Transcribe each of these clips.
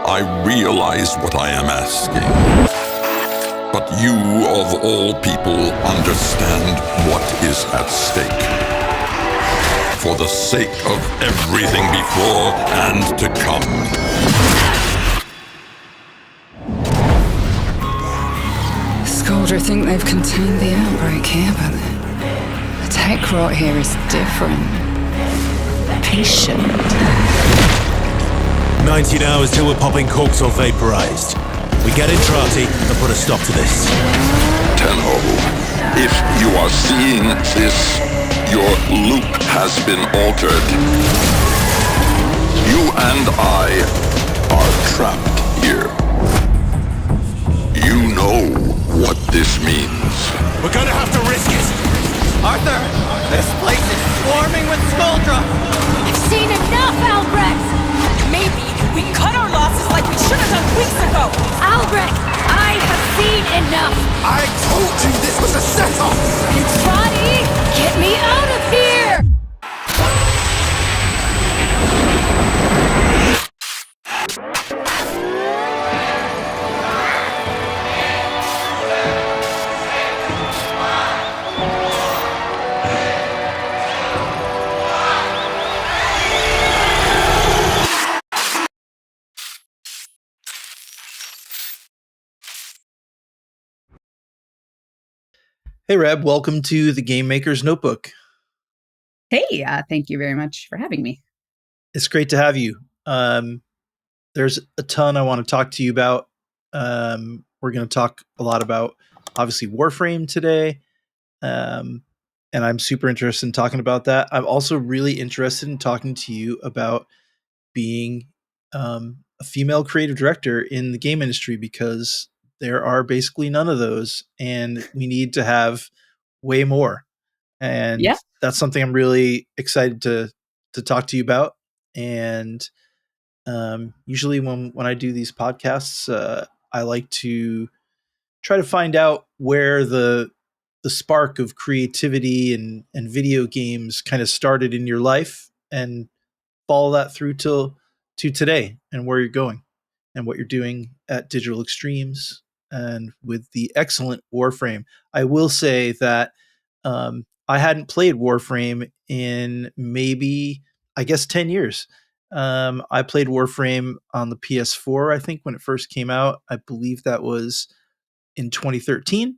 I realize what I am asking. But you, of all people, understand what is at stake. For the sake of everything before and to come. Scoldra think they've contained the outbreak here, but the tech rot here is different. Patient. 19 hours till we're popping corks or vaporized. We get in Trati and put a stop to this. Tenho, if you are seeing this, your loop has been altered. You and I are trapped here. You know what this means. We're gonna have to risk it! Arthur! This place is swarming with Scoldra! I've seen enough, Albrecht! Maybe we cut our losses like we should have done weeks ago! Albrecht, I have seen enough! I told you this was a setup! Trotty, get me out of here! Hey, Reb, welcome to the Game Maker's Notebook. Hey, thank you very much for having me. It's great to have you. There's a ton I want to talk to you about. We're going to talk a lot about, obviously, Warframe today. And I'm super interested in talking about that. I'm also really interested in talking to you about being a female creative director in the game industry, because there are basically none of those, and we need to have way more. And that's something I'm really excited to talk to you about. And usually when I do these podcasts, I like to try to find out where the spark of creativity and video games kind of started in your life, and follow that through to today, and where you're going and what you're doing at Digital Extremes and with the excellent Warframe. I will say that I hadn't played Warframe in maybe, I guess, 10 years. I played Warframe on the PS4, I think, when it first came out. I believe that was in 2013.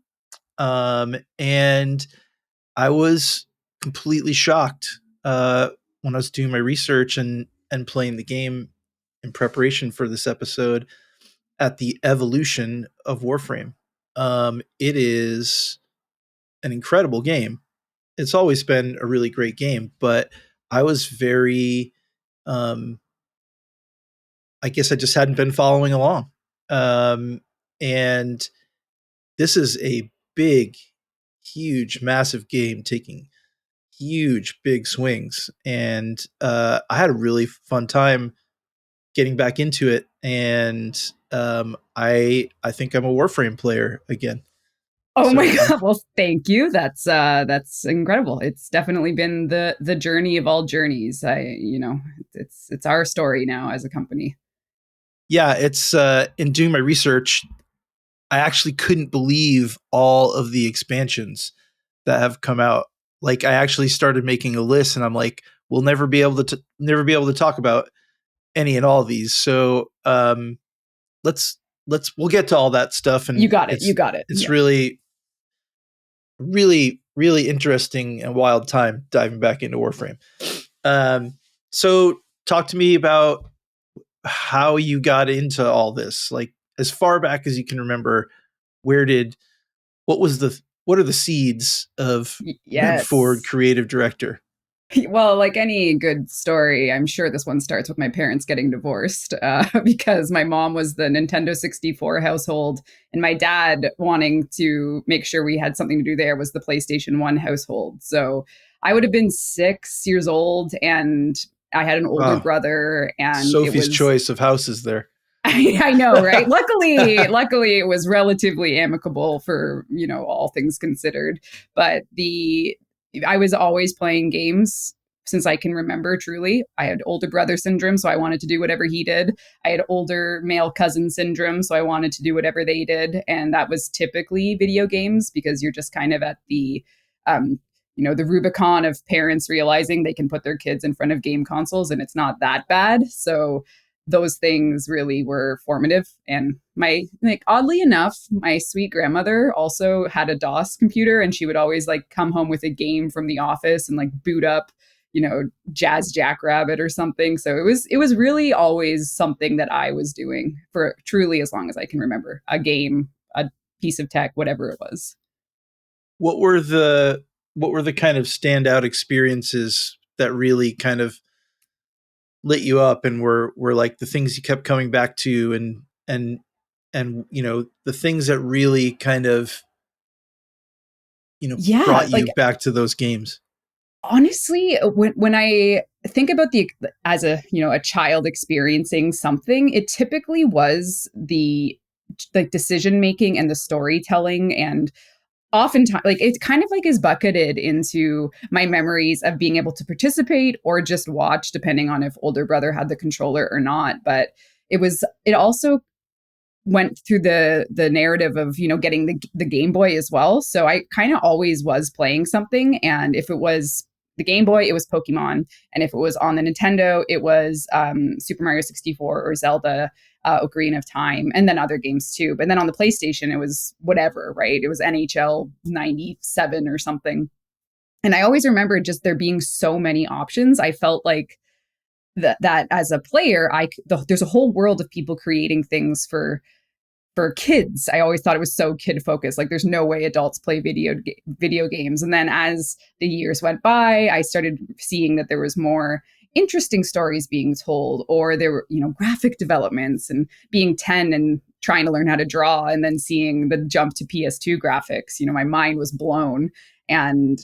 And I was completely shocked when I was doing my research and playing the game in preparation for this episode at the evolution of Warframe. It is an incredible game. It's always been a really great game, but I was very, I guess I just hadn't been following along. And this is a big, huge, massive game taking huge, big swings. And I had a really fun time getting back into it. And I think I'm a Warframe player again. Oh my God. Well, thank you. That's incredible. It's definitely been the journey of all journeys. It's our story now as a company. Yeah, it's in doing my research, I actually couldn't believe all of the expansions that have come out. Like, I actually started making a list, and I'm like, we'll never be able to talk about any and all of these. So we'll get to all that stuff. And you got it. It's really, really, really interesting and wild time diving back into Warframe. So talk to me about how you got into all this. Like, as far back as you can remember, what are the seeds of Ford creative director? Well, like any good story, I'm sure this one starts with my parents getting divorced because my mom was the Nintendo 64 household, and my dad, wanting to make sure we had something to do there, was the PlayStation 1 household. So I would have been 6 years old, and I had an older brother. And Sophie's choice of houses there. I know, right? Luckily, it was relatively amicable for, all things considered. But I was always playing games since I can remember truly. I had older brother syndrome, so I wanted to do whatever he did. I had older male cousin syndrome, so I wanted to do whatever they did. And that was typically video games because you're just kind of at the, the Rubicon of parents realizing they can put their kids in front of game consoles and it's not that bad. So those things really were formative. And oddly enough, my sweet grandmother also had a DOS computer, and she would always come home with a game from the office and boot up, Jazz Jackrabbit or something. So it was really always something that I was doing for truly as long as I can remember. A game, a piece of tech, whatever it was. What were the kind of standout experiences that really kind of lit you up and were like the things you kept coming back to and the things that really kind of brought you back to those games? Honestly, when I think about as a child experiencing something, it typically was the decision making and the storytelling, and oftentimes it's kind of is bucketed into my memories of being able to participate or just watch, depending on if older brother had the controller or not. But it also went through the narrative of getting the Game Boy as well. So I kind of always was playing something, and if it was the Game Boy, it was Pokemon, and if it was on the Nintendo, it was Super Mario 64 or Zelda, Ocarina of Time, and then other games too. But then on the PlayStation, it was whatever, right? It was NHL 97 or something. And I always remember just there being so many options. I felt like that as a player, there's a whole world of people creating things for kids. I always thought it was so kid focused. There's no way adults play video games. And then as the years went by, I started seeing that there was more interesting stories being told, or there were, graphic developments, and being 10 and trying to learn how to draw and then seeing the jump to PS2 graphics, my mind was blown. And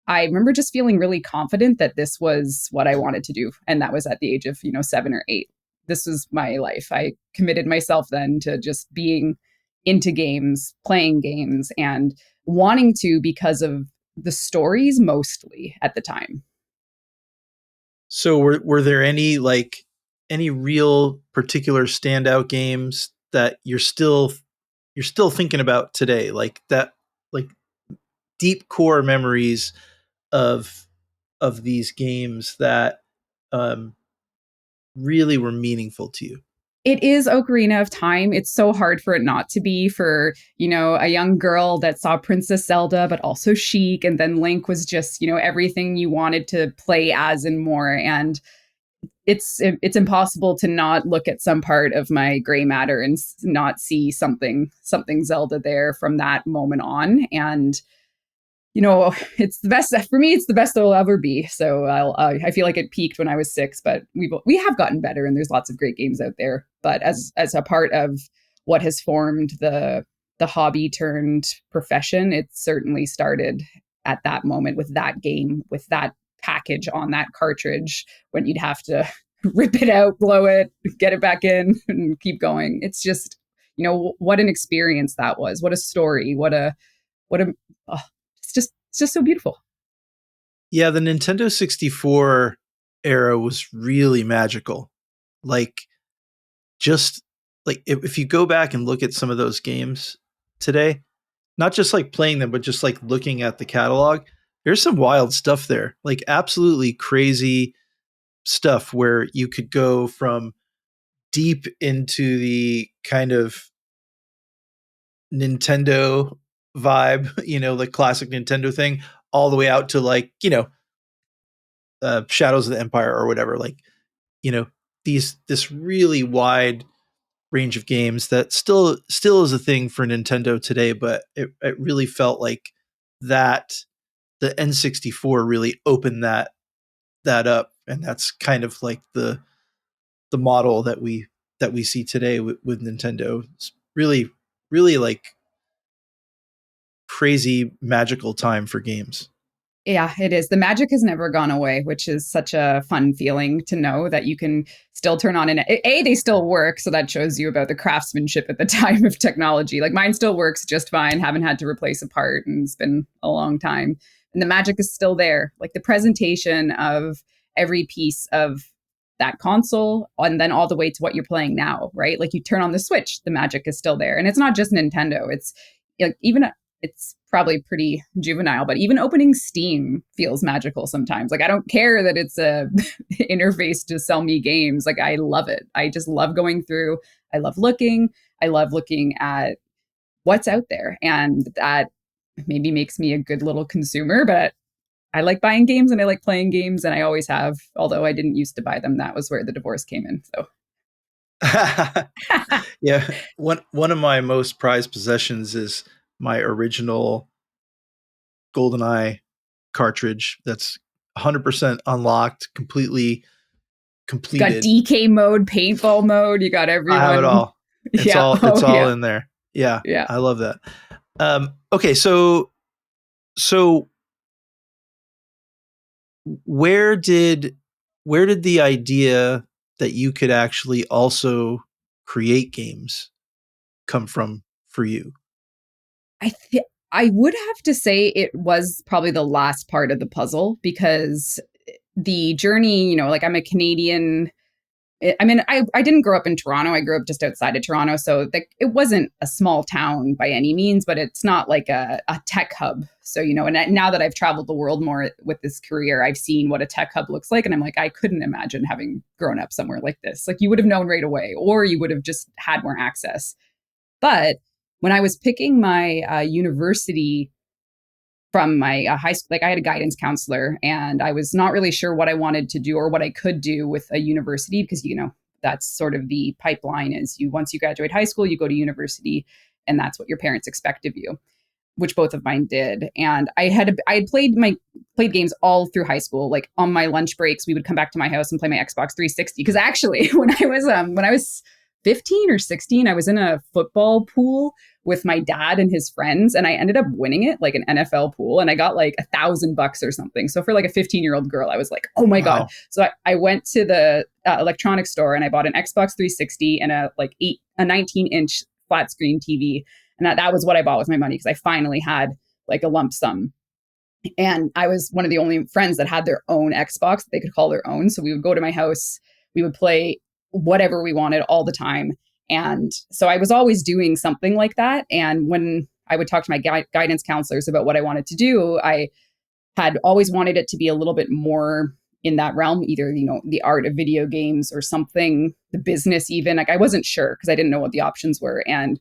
I remember just feeling really confident that this was what I wanted to do. And that was at the age of, 7 or 8. This was my life. I committed myself then to just being into games, playing games, and wanting to because of the stories mostly at the time. So were there any real particular standout games that you're still thinking about today, deep core memories of these games that really were meaningful to you? It is Ocarina of Time. It's so hard for it not to be for, a young girl that saw Princess Zelda, but also Sheik. And then Link was just, everything you wanted to play as and more. And it's impossible to not look at some part of my gray matter and not see something Zelda there from that moment on. And it's the best for me. It's the best it'll ever be. So I feel like it peaked when I was 6, but we have gotten better, and there's lots of great games out there. But as a part of what has formed the hobby turned profession, it certainly started at that moment with that game, with that package on that cartridge, when you'd have to rip it out, blow it, get it back in, and keep going. It's just, what an experience that was. What a story. It's just so beautiful. Yeah, the Nintendo 64 era was really magical. If you go back and look at some of those games today, not just playing them, but just looking at the catalog, there's some wild stuff there. Absolutely crazy stuff where you could go from deep into the kind of Nintendo vibe, the classic Nintendo thing, all the way out to Shadows of the Empire or whatever. This really wide range of games that still is a thing for Nintendo today, but it really felt like that the N64 really opened that up, and that's kind of the model that we see today with Nintendo. It's really crazy magical time for games. Yeah, it is. The magic has never gone away, which is such a fun feeling to know that you can still turn on they still work. So that shows you about the craftsmanship at the time of technology. Mine still works just fine. Haven't had to replace a part, and it's been a long time. and the magic is still there. Like the presentation of every piece of that console, and then all the way to what you're playing now, right? Like you turn on the Switch, the magic is still there. And it's not just Nintendo. It's like even it's probably pretty juvenile, but even opening Steam feels magical sometimes. Like I don't care that it's a interface to sell me games. Like I love it. I just love going through. I love looking. I love looking at what's out there. And that maybe makes me a good little consumer, but I like buying games and I like playing games, and I always have, although I didn't used to buy them. That was where the divorce came in. So Yeah, one of my most prized possessions is my original GoldenEye cartridge that's 100% unlocked, completely you got completed. DK mode, paintball mode, you got everyone. I have it all. It's Yeah. all yeah. in there. Yeah. Yeah. I love that. Okay, so where did the idea that you could actually also create games come from for you? I would have to say it was probably the last part of the puzzle, because the journey, like I'm a Canadian. I mean, I didn't grow up in Toronto. I grew up just outside of Toronto. So it wasn't a small town by any means, but it's not like a tech hub. So, and now that I've traveled the world more with this career, I've seen what a tech hub looks like. And I'm like, I couldn't imagine having grown up somewhere like this. Like you would have known right away, or you would have just had more access. But when I was picking my university from my high school, like I had a guidance counselor, and I was not really sure what I wanted to do or what I could do with a university, because that's sort of the pipeline is once you graduate high school, you go to university, and that's what your parents expect of you, which both of mine did. And I had played games all through high school. Like on my lunch breaks, we would come back to my house and play my Xbox 360. Because actually, when I was 15 or 16, I was in a football pool with my dad and his friends, and I ended up winning it, like an NFL pool, and I got like $1,000 or something. So for like a 15-year-old girl, I was like, oh my God. So I went to the electronics store and I bought an Xbox 360 and a 19-inch flat screen TV. And that was what I bought with my money, because I finally had like a lump sum. And I was one of the only friends that had their own Xbox that they could call their own. So we would go to my house, we would play whatever we wanted all the time. And so I was always doing something like that. And when I would talk to my guidance counselors about what I wanted to do, I had always wanted it to be a little bit more in that realm, either, the art of video games or something, the business even. Like I wasn't sure because I didn't know what the options were. And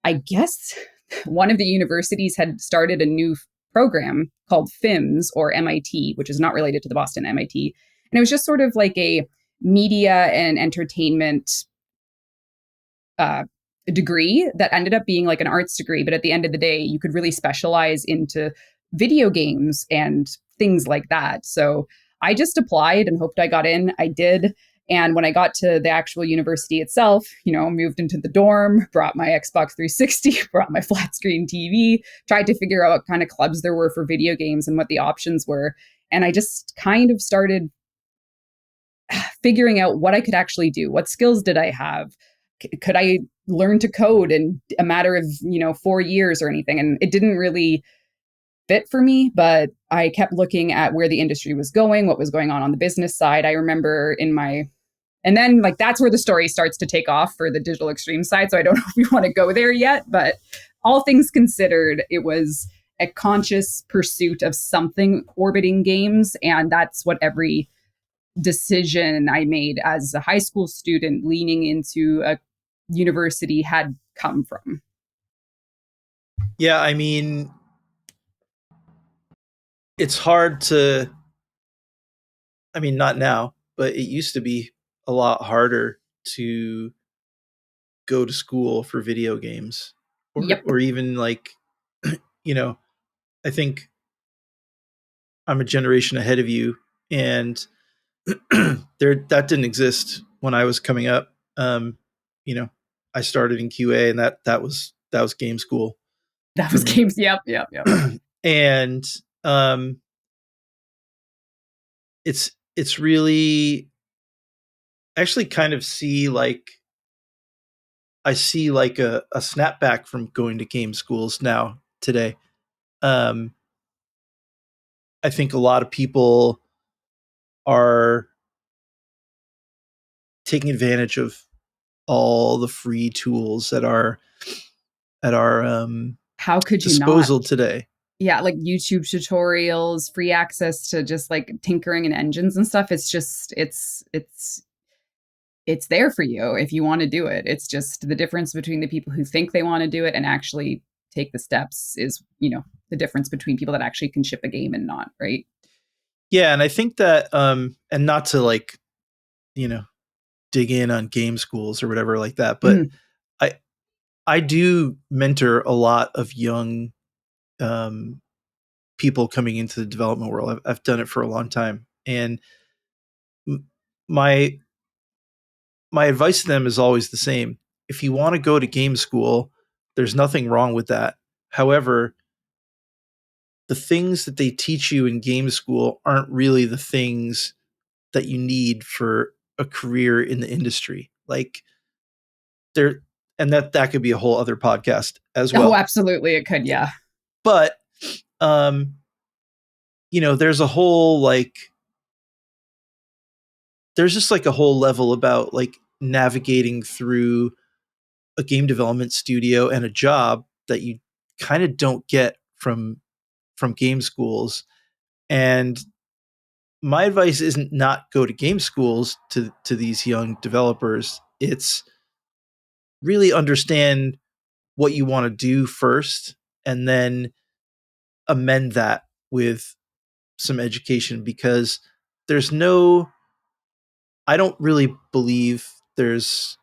I guess one of the universities had started a new program called FIMS, or MIT, which is not related to the Boston MIT. And it was just sort of like a media and entertainment degree that ended up being like an arts degree. But at the end of the day, you could really specialize into video games and things like that. So I just applied and hoped I got in. I did. And when I got to the actual university itself, moved into the dorm, brought my Xbox 360, brought my flat screen TV, tried to figure out what kind of clubs there were for video games and what the options were. And I just kind of started figuring out what I could actually do. What skills did I have? Could I learn to code in a matter of, 4 years or anything? And it didn't really fit for me, but I kept looking at where the industry was going, what was going on the business side. I remember and then that's where the story starts to take off for the digital extreme side. So I don't know if we want to go there yet, but all things considered, it was a conscious pursuit of something orbiting games. And that's what every decision I made as a high school student leaning into a university had come from. Yeah, I mean, it's hard to, not now, but it used to be a lot harder to go to school for video games, or even I think I'm a generation ahead of you, and that didn't exist when I was coming up. I started in QA, and that was game school. That was games. Yep. And it's really actually kind of I see like a snapback from going to game schools now today. I think a lot of people are taking advantage of all the free tools that are at our How could you not? disposal today. Yeah, like YouTube tutorials, free access to just like tinkering and engines and stuff. It's just it's there for you if you want to do it. It's just the difference between the people who think they want to do it and actually take the steps is, the difference between people that actually can ship a game and not, right? Yeah, and I think that and not to like, dig in on game schools or whatever like that, but Mhm. I do mentor a lot of young people coming into the development world. I've done it for a long time, and m- my my advice to them is always the same. If you want to go to game school, there's nothing wrong with that. However, the things that they teach you in game school aren't really the things that you need for a career in the industry. Like there, and that could be a whole other podcast as Oh, well. absolutely. It could. Yeah. But there's a whole there's just like a whole level about like navigating through a game development studio and a job that you kind of don't get from game schools. And my advice isn't not go to game schools to these young developers. It's really understand what you want to do first and then amend that with some education, because there's no I don't really believe there's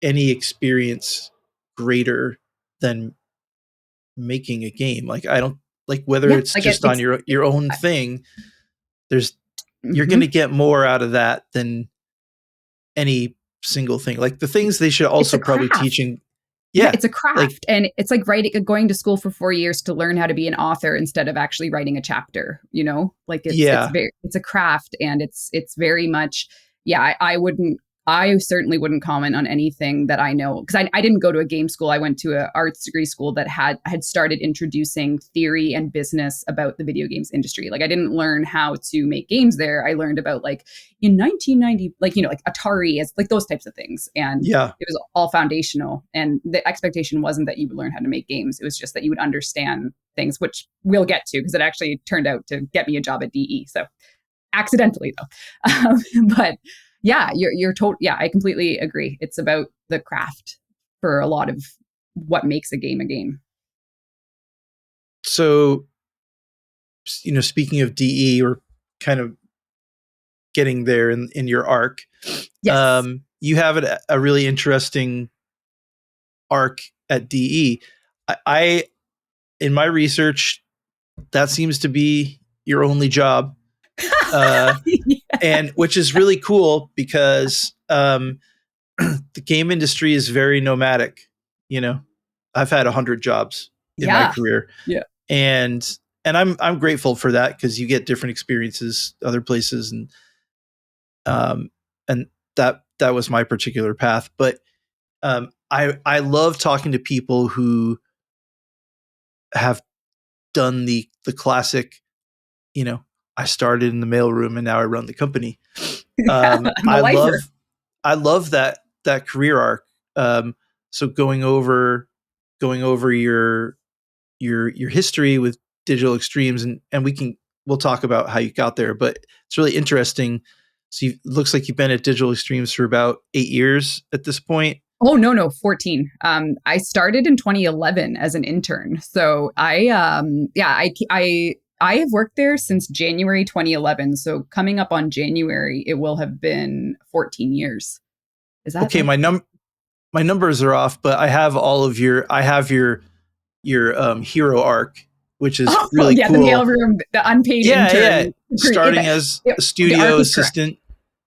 any experience greater than making a game. Like I don't like whether Yeah. it's Like just on your own thing, there's you're going to mhm. get more out of that than any single thing. Like the things they should It's also a probably craft. teaching. Yeah, Yeah. it's a Like craft. And it's like going to school for 4 years to learn how to be an author instead of actually writing a chapter, Like it's yeah. very it's a craft and it's very much yeah, I certainly wouldn't comment on anything that I know because I didn't go to a game school. I went to an arts degree school that had started introducing theory and business about the video games industry. Like I didn't learn how to make games there. I learned about like in 1990, like like Atari as like those types of things, and Yeah. it was all foundational. And the expectation wasn't that you would learn how to make games. It was just that you would understand things, which we'll get to because it actually turned out to get me a job at DE. So accidentally though, but yeah, you're told. Yeah, I completely agree. It's about the craft for a lot of what makes a game a game. So, speaking of DE, or kind of getting there in your arc, Yes. you have a really interesting arc at DE. I in my research, that seems to be your only job, Yeah. and which is really cool because the game industry is very nomadic. I've had 100 jobs in my Yeah. career, Yeah. and I'm grateful for that because you get different experiences other places, um, and that was my particular path. But I love talking to people who have done the classic, I started in the mailroom and now I run the company. I'm a lifer. I love that career arc. So going over your history with Digital Extremes, and we'll talk about how you got there, but it's really interesting. So it looks like you've been at Digital Extremes for about 8 years at this point. Oh no, 14. I started in 2011 as an intern. So I have worked there since January 2011. So coming up on January, it will have been 14 years. Is that Okay, right? my numbers are off, but I have your hero arc, which is Oh really yeah, the cool. mailroom, the unpaid Yeah, intern. starting as a The studio arc is correct. assistant.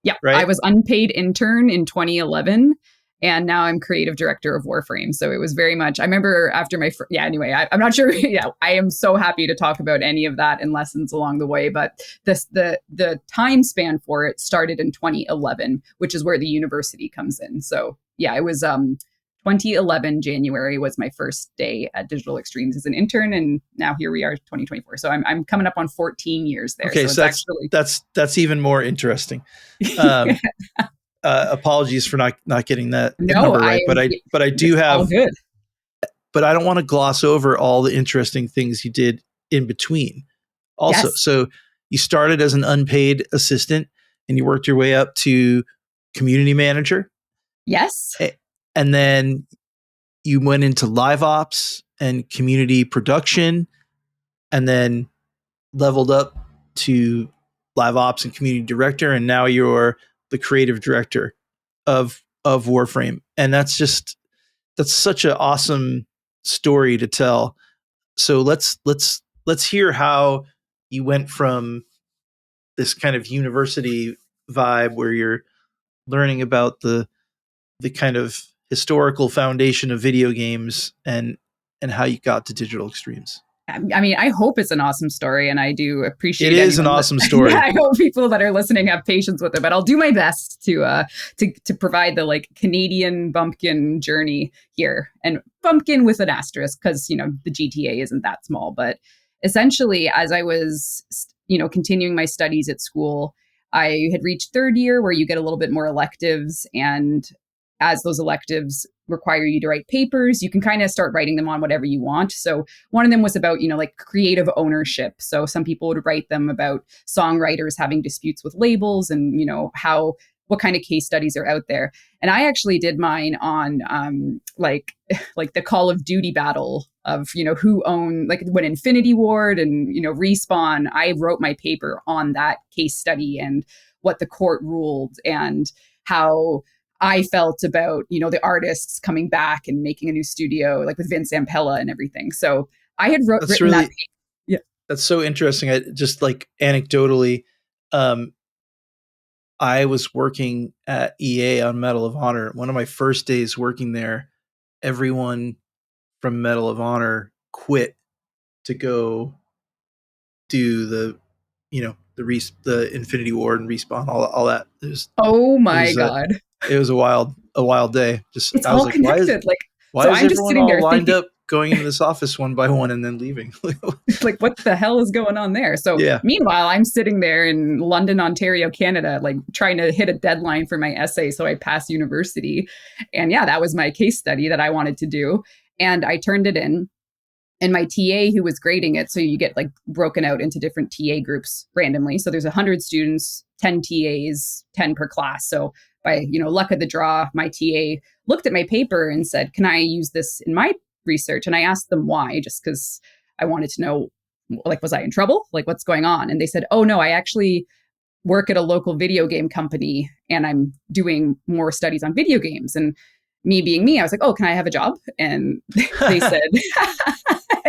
Yeah, I Right? was unpaid intern in 2011, and now I'm creative director of Warframe. So it was very much. I remember after yeah. Anyway, I'm not sure. Yeah, I am so happy to talk about any of that and lessons along the way. But the time span for it started in 2011, which is where the university comes in. So yeah, it was 2011 January was my first day at Digital Extremes as an intern, and now here we are, 2024. So I'm coming up on 14 years there. Okay, so that's even more interesting. Apologies for not getting that number right, but I do have all good. But I don't want to gloss over all the interesting things you did in between. Also, Yes. So you started as an unpaid assistant, and you worked your way up to community manager. Yes. And then you went into live ops and community production, and then leveled up to live ops and community director, and now you're the creative director of Warframe. And that's such an awesome story to tell. So let's hear how you went from this kind of university vibe where you're learning about the kind of historical foundation of video games and how you got to Digital Extremes. I mean, I hope it's an awesome story, and I do appreciate it. Is an awesome story. Yeah, I hope people that are listening have patience with it, but I'll do my best to provide the like Canadian bumpkin journey here, and bumpkin with an asterisk because the GTA isn't that small. But essentially, as I was continuing my studies at school, I had reached third year where you get a little bit more electives, and as those electives require you to write papers, you can kind of start writing them on whatever you want. So one of them was about, like creative ownership. So some people would write them about songwriters having disputes with labels and, what kind of case studies are out there. And I actually did mine on like the Call of Duty battle of, who owned, like when Infinity Ward and, Respawn, I wrote my paper on that case study and what the court ruled and how I felt about, the artists coming back and making a new studio, like with Vince Zampella and everything. So I had written that. Yeah. That's so interesting. I just like anecdotally, I was working at EA on Medal of Honor. One of my first days working there, everyone from Medal of Honor quit to go do the Infinity Ward and Respawn, all that. Oh my God. It was a wild day. Just it's all connected. Why is everyone all lined up going into this office one by one and then leaving? Like, what the hell is going on there? So Meanwhile, I'm sitting there in London, Ontario, Canada, like trying to hit a deadline for my essay so I pass university. And that was my case study that I wanted to do. And I turned it in. And my TA who was grading it, so you get like broken out into different TA groups randomly. So there's 100 students, 10 TAs, 10 per class. So by, luck of the draw, my TA looked at my paper and said, "Can I use this in my research?" And I asked them why, just because I wanted to know, like, was I in trouble? Like, what's going on? And they said, "Oh, no, I actually work at a local video game company and I'm doing more studies on video games." And me being me, I was like, "Oh, can I have a job?" And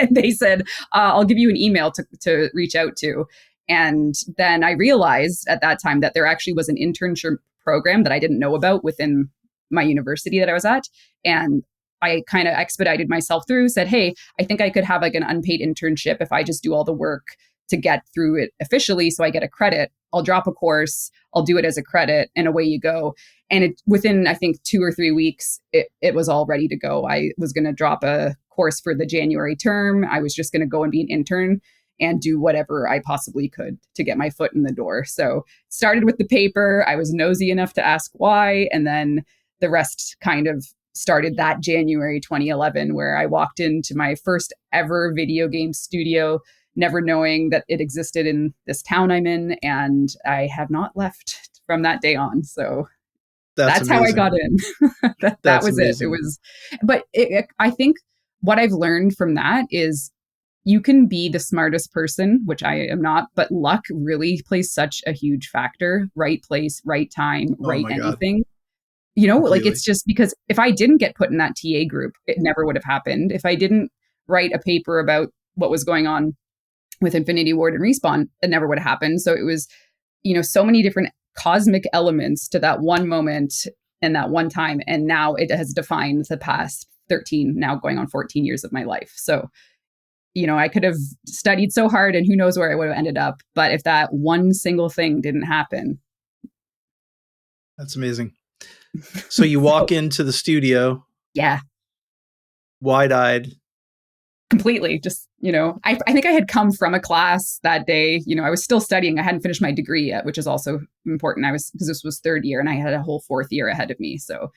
they said, "I'll give you an email to reach out to." And then I realized at that time that there actually was an internship program that I didn't know about within my university that I was at. And I kind of expedited myself through, said, "Hey, I think I could have like an unpaid internship if I just do all the work to get through it officially so I get a credit. I'll drop a course, I'll do it as a credit, and away you go." And within, I think, 2 or 3 weeks, it was all ready to go. I was going to drop a course for the January term. I was just going to go and be an intern and do whatever I possibly could to get my foot in the door. So started with the paper. I was nosy enough to ask why. And then the rest kind of started that January 2011, where I walked into my first ever video game studio, never knowing that it existed in this town I'm in. And I have not left from that day on. So that's how I got in. that was amazing. It was, but I think what I've learned from that is you can be the smartest person, which I am not, but luck really plays such a huge factor. Right place, right time, right anything. God. Like it's just because if I didn't get put in that TA group, it never would have happened. If I didn't write a paper about what was going on with Infinity Ward and Respawn, it never would have happened. So it was, so many different cosmic elements to that one moment and that one time. And now it has defined the past 13, now going on 14 years of my life. So, I could have studied so hard and who knows where I would have ended up. But if that one single thing didn't happen. That's amazing. So you walk into the studio Yeah, wide-eyed. completely. Just, I think I had come from a class that day. I was still studying. I hadn't finished my degree yet, which is also important. Because this was third year and I had a whole fourth year ahead of me. So,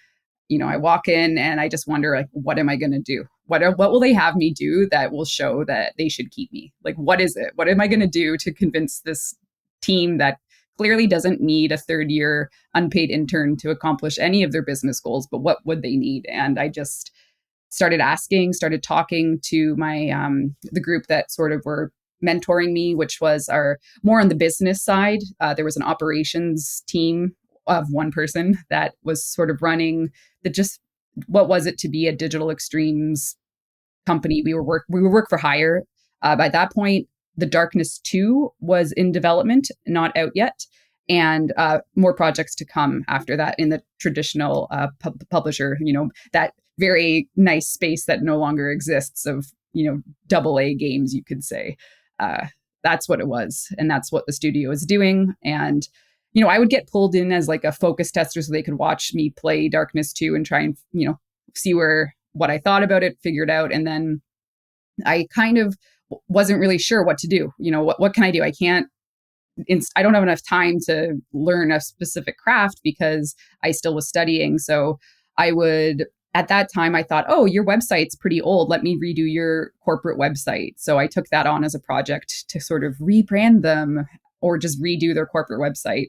I walk in and I just wonder, like, what am I going to do? What will they have me do that will show that they should keep me? Like, what is it? What am I going to do to convince this team that clearly doesn't need a third year unpaid intern to accomplish any of their business goals, but what would they need? And I just started talking to my the group that sort of were mentoring me, which was our more on the business side. There was an operations team of one person that was sort of running what was it to be a digital extremes company. We were work for hire. By that point, the Darkness 2 was in development, not out yet, and more projects to come after that in the traditional publisher. That very nice space that no longer exists of double A games, you could say. That's what it was, and that's what the studio is doing. And I would get pulled in as like a focus tester so they could watch me play Darkness 2 and try and see what I thought about it, figure it out. And then I kind of wasn't really sure what to do. What can I do? I don't have enough time to learn a specific craft because I still was studying. So at that time, I thought, oh, your website's pretty old. Let me redo your corporate website. So I took that on as a project to sort of rebrand them or just redo their corporate website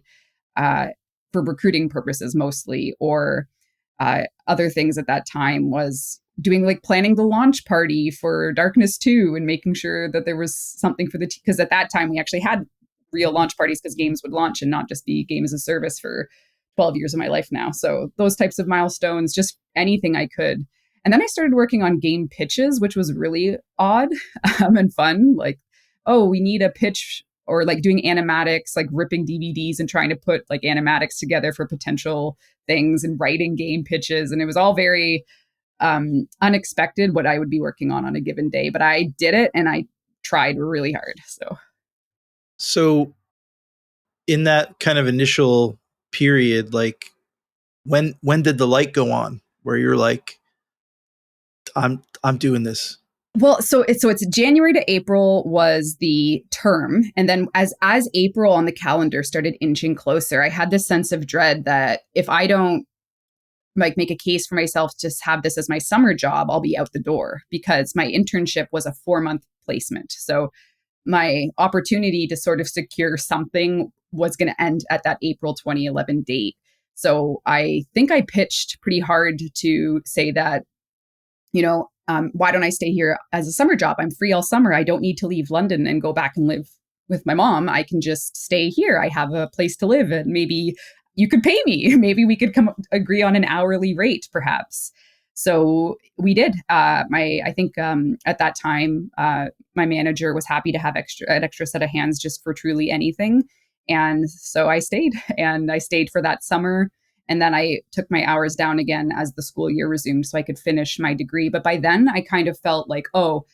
for recruiting purposes mostly, or other things at that time was doing like planning the launch party for Darkness 2 and making sure that there was something for because at that time we actually had real launch parties because games would launch and not just be game as a service for 12 years of my life now. So those types of milestones, just anything I could. And then I started working on game pitches, which was really odd and fun. Like, oh, we need a pitch, or like doing animatics, like ripping DVDs and trying to put like animatics together for potential things and writing game pitches. And it was all very unexpected what I would be working on a given day. But I did it and I tried really hard. So in that kind of initial period, like when did the light go on where you're like, I'm doing this? Well, so it's January to April was the term. And then as April on the calendar started inching closer, I had this sense of dread that if I don't like make a case for myself to have this as my summer job, I'll be out the door, because my internship was a 4-month placement. So my opportunity to sort of secure something was going to end at that April 2011 date. So I think I pitched pretty hard to say that, why don't I stay here as a summer job? I'm free all summer. I don't need to leave London and go back and live with my mom. I can just stay here. I have a place to live, and maybe you could pay me. Maybe we could agree on an hourly rate, perhaps. So we did. I think at that time, my manager was happy to have an extra set of hands just for truly anything. And so I stayed for that summer. And then I took my hours down again as the school year resumed so I could finish my degree. But by then I kind of felt like, oh,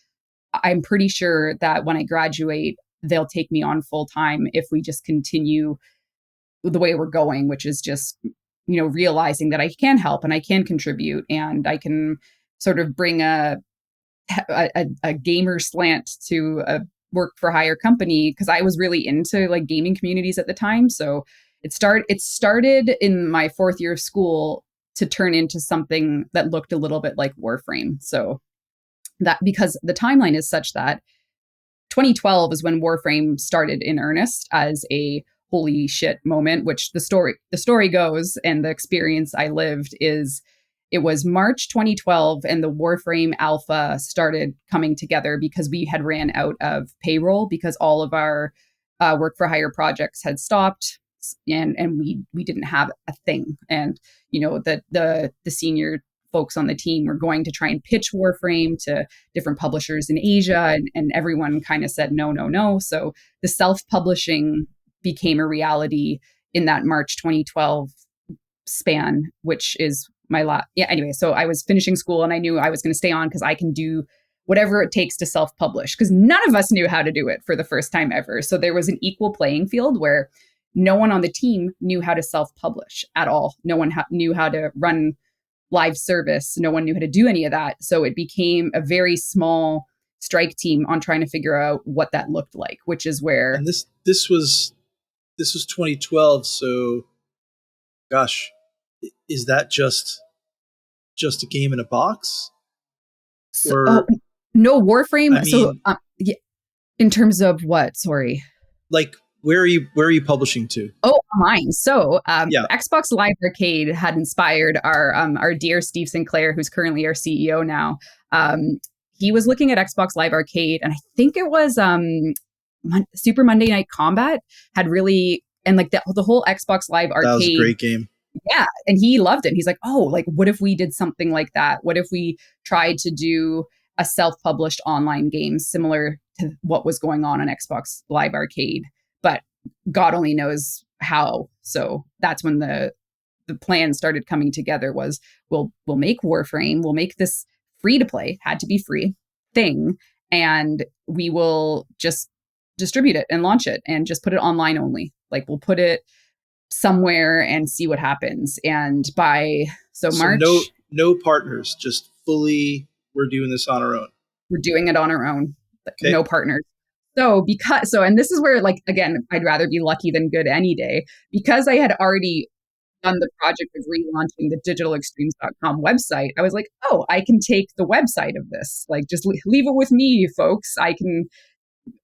I'm pretty sure that when I graduate, they'll take me on full time if we just continue the way we're going, which is just, realizing that I can help and I can contribute and I can sort of bring a gamer slant to a work for hire company, because I was really into like gaming communities at the time. So it started in my 4th year of school to turn into something that looked a little bit like Warframe. So that, because the timeline is such that 2012 is when Warframe started in earnest as a holy shit moment, which the story goes, and the experience I lived is, it was March 2012 and the Warframe alpha started coming together because we had ran out of payroll because all of our work for hire projects had stopped, and we didn't have a thing. And the senior folks on the team were going to try and pitch Warframe to different publishers in Asia, and everyone kind of said no. So the self-publishing became a reality in that March 2012 span, which is anyway. So I was finishing school and I knew I was going to stay on because I can do whatever it takes to self-publish, because none of us knew how to do it for the first time ever. So there was an equal playing field where no one on the team knew how to self-publish at all. No one knew how to run live service. No one knew how to do any of that. So it became a very small strike team on trying to figure out what that looked like, which is where And this was 2012. So, gosh, is that just a game in a box? Or no, Warframe. I mean, Yeah, in terms of what? Sorry. like, where are you publishing to? Oh, mine. So, Yeah. Xbox Live Arcade had inspired our dear Steve Sinclair, who's currently our CEO now. He was looking at Xbox Live Arcade, and I think it was Super Monday Night Combat had really, and like the whole Xbox Live Arcade. That was a great game. Yeah, and he loved it. He's like, oh, like what if we did something like that? What if we tried to do a self-published online game similar to what was going on Xbox Live Arcade? But God only knows how. So that's when the plan started coming together. Was we'll make Warframe, we'll make this free to play, had to be free thing, and we will just distribute it and launch it and just put it online only. Like we'll put it somewhere and see what happens. And by March, no partners, just fully, we're doing this on our own. We're doing it on our own. Okay. No partners. And this is where, like, again, I'd rather be lucky than good any day, because I had already done the project of relaunching the digitalextremes.com website. I was like, oh, I can take the website of this, like, just leave it with me, folks.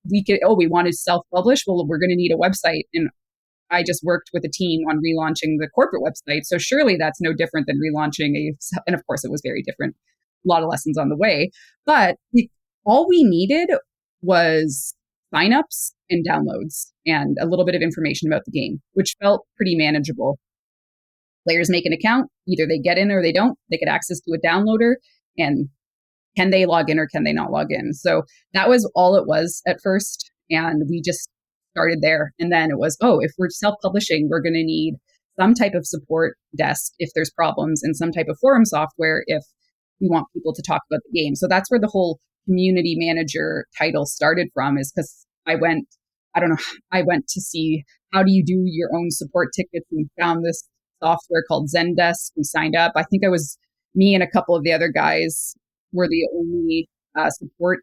We want to self-publish. Well, we're going to need a website. And I just worked with a team on relaunching the corporate website. So surely that's no different than relaunching and of course it was very different. A lot of lessons on the way, but all we needed was signups and downloads and a little bit of information about the game, which felt pretty manageable. Players make an account, either they get in or they don't. They get access to a downloader, and can they log in or can they not log in? So that was all it was at first. And we just started there. And then it was, oh, if we're self-publishing, we're going to need some type of support desk if there's problems, and some type of forum software if we want people to talk about the game. So that's where the whole community manager title started from, is because I went to see, how do you do your own support tickets, and found this software called Zendesk. We signed up. I think me and a couple of the other guys were the only support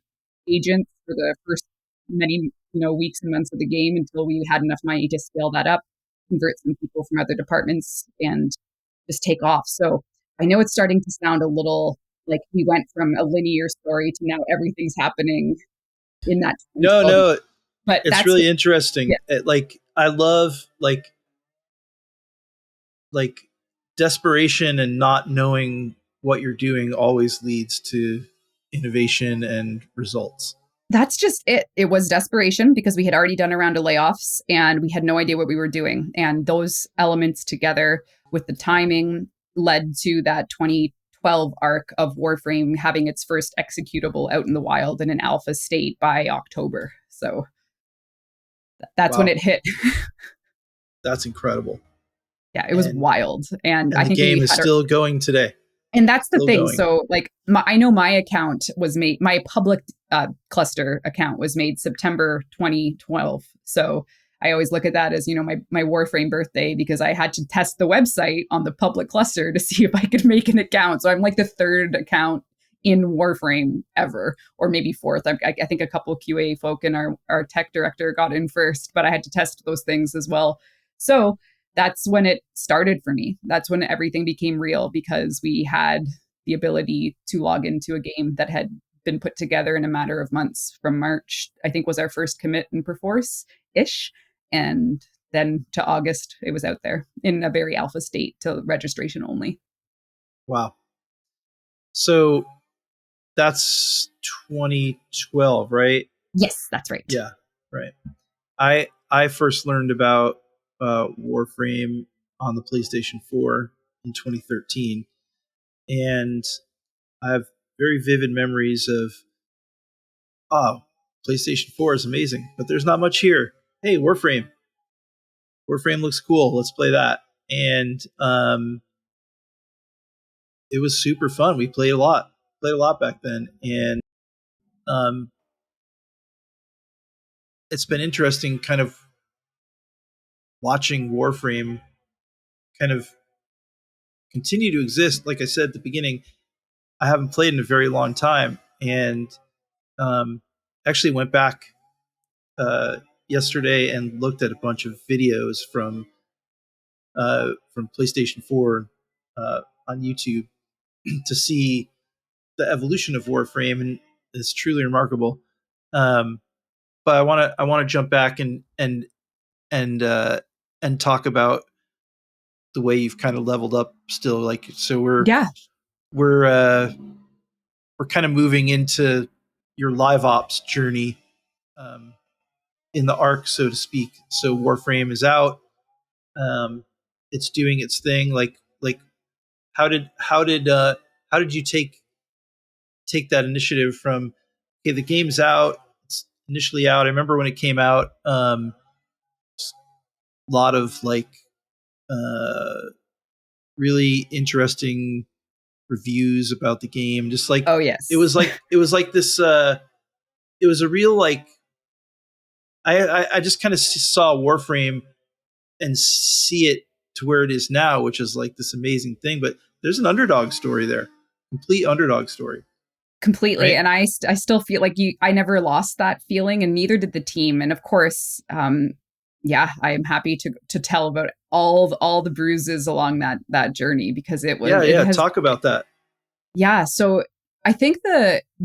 agents for the first many weeks and months of the game, until we had enough money to scale that up, convert some people from other departments, and just take off. So I know it's starting to sound a little like we went from a linear story to now everything's happening in that. No, but it's really interesting. Yeah. I love like desperation, and not knowing what you're doing always leads to innovation and results. That's just it. It was desperation because we had already done a round of layoffs and we had no idea what we were doing. And those elements together with the timing led to that 2012 arc of Warframe having its first executable out in the wild in an alpha state by October. So that's when it hit. That's incredible. Yeah, it was wild. And I the think game is still going today. And that's the thing. So like, I know my account was made, my public cluster account was made September 2012. So I always look at that as, my Warframe birthday, because I had to test the website on the public cluster to see if I could make an account. So I'm like the third account in Warframe ever, or maybe fourth. I think a couple QA folk and our tech director got in first, but I had to test those things as well. So that's when it started for me. That's when everything became real, because we had the ability to log into a game that had been put together in a matter of months. From March, I think, was our first commit in Perforce-ish. And then to August, it was out there in a very alpha state to registration only. Wow. So that's 2012, right? Yes, that's right. Yeah, right. I first learned about Warframe on the PlayStation 4 in 2013, and I have very vivid memories of, PlayStation 4 is amazing, but there's not much here. Hey, Warframe looks cool, let's play that. And it was super fun. We played a lot back then, and it's been interesting kind of watching Warframe kind of continue to exist. Like I said at the beginning, I haven't played in a very long time, and actually went back yesterday and looked at a bunch of videos from PlayStation 4 on YouTube to see the evolution of Warframe, and it's truly remarkable. But I want to jump back and talk about the way you've kind of leveled up still. Like, so Yeah. we're kind of moving into your live ops journey in the arc, so to speak. So Warframe is out. It's doing its thing. Like how did you take that initiative from, okay, the game's out, it's initially out. I remember when it came out, a lot of like really interesting reviews about the game. Just like, Oh, yes. it was like this. It was a real like. I just kind of saw Warframe and see it to where it is now, which is like this amazing thing. But there's an underdog story there, complete underdog story. Completely. Right? And I still feel like I never lost that feeling, and neither did the team. And of course, yeah, I am happy to tell about all the bruises along that journey, because it was, Yeah. Talk about that. yeah. So I think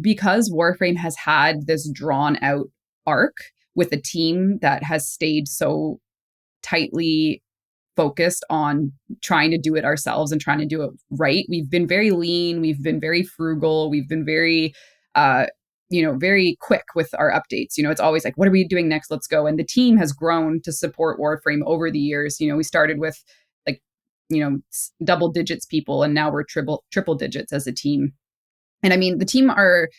because Warframe has had this drawn out arc with a team that has stayed so tightly focused on trying to do it ourselves and trying to do it right. We've been very lean, we've been very frugal, we've been very very quick with our updates. It's always like, what are we doing next? Let's go. And the team has grown to support Warframe over the years. We started with like, double digits people, and now we're triple digits as a team. And I mean, the team are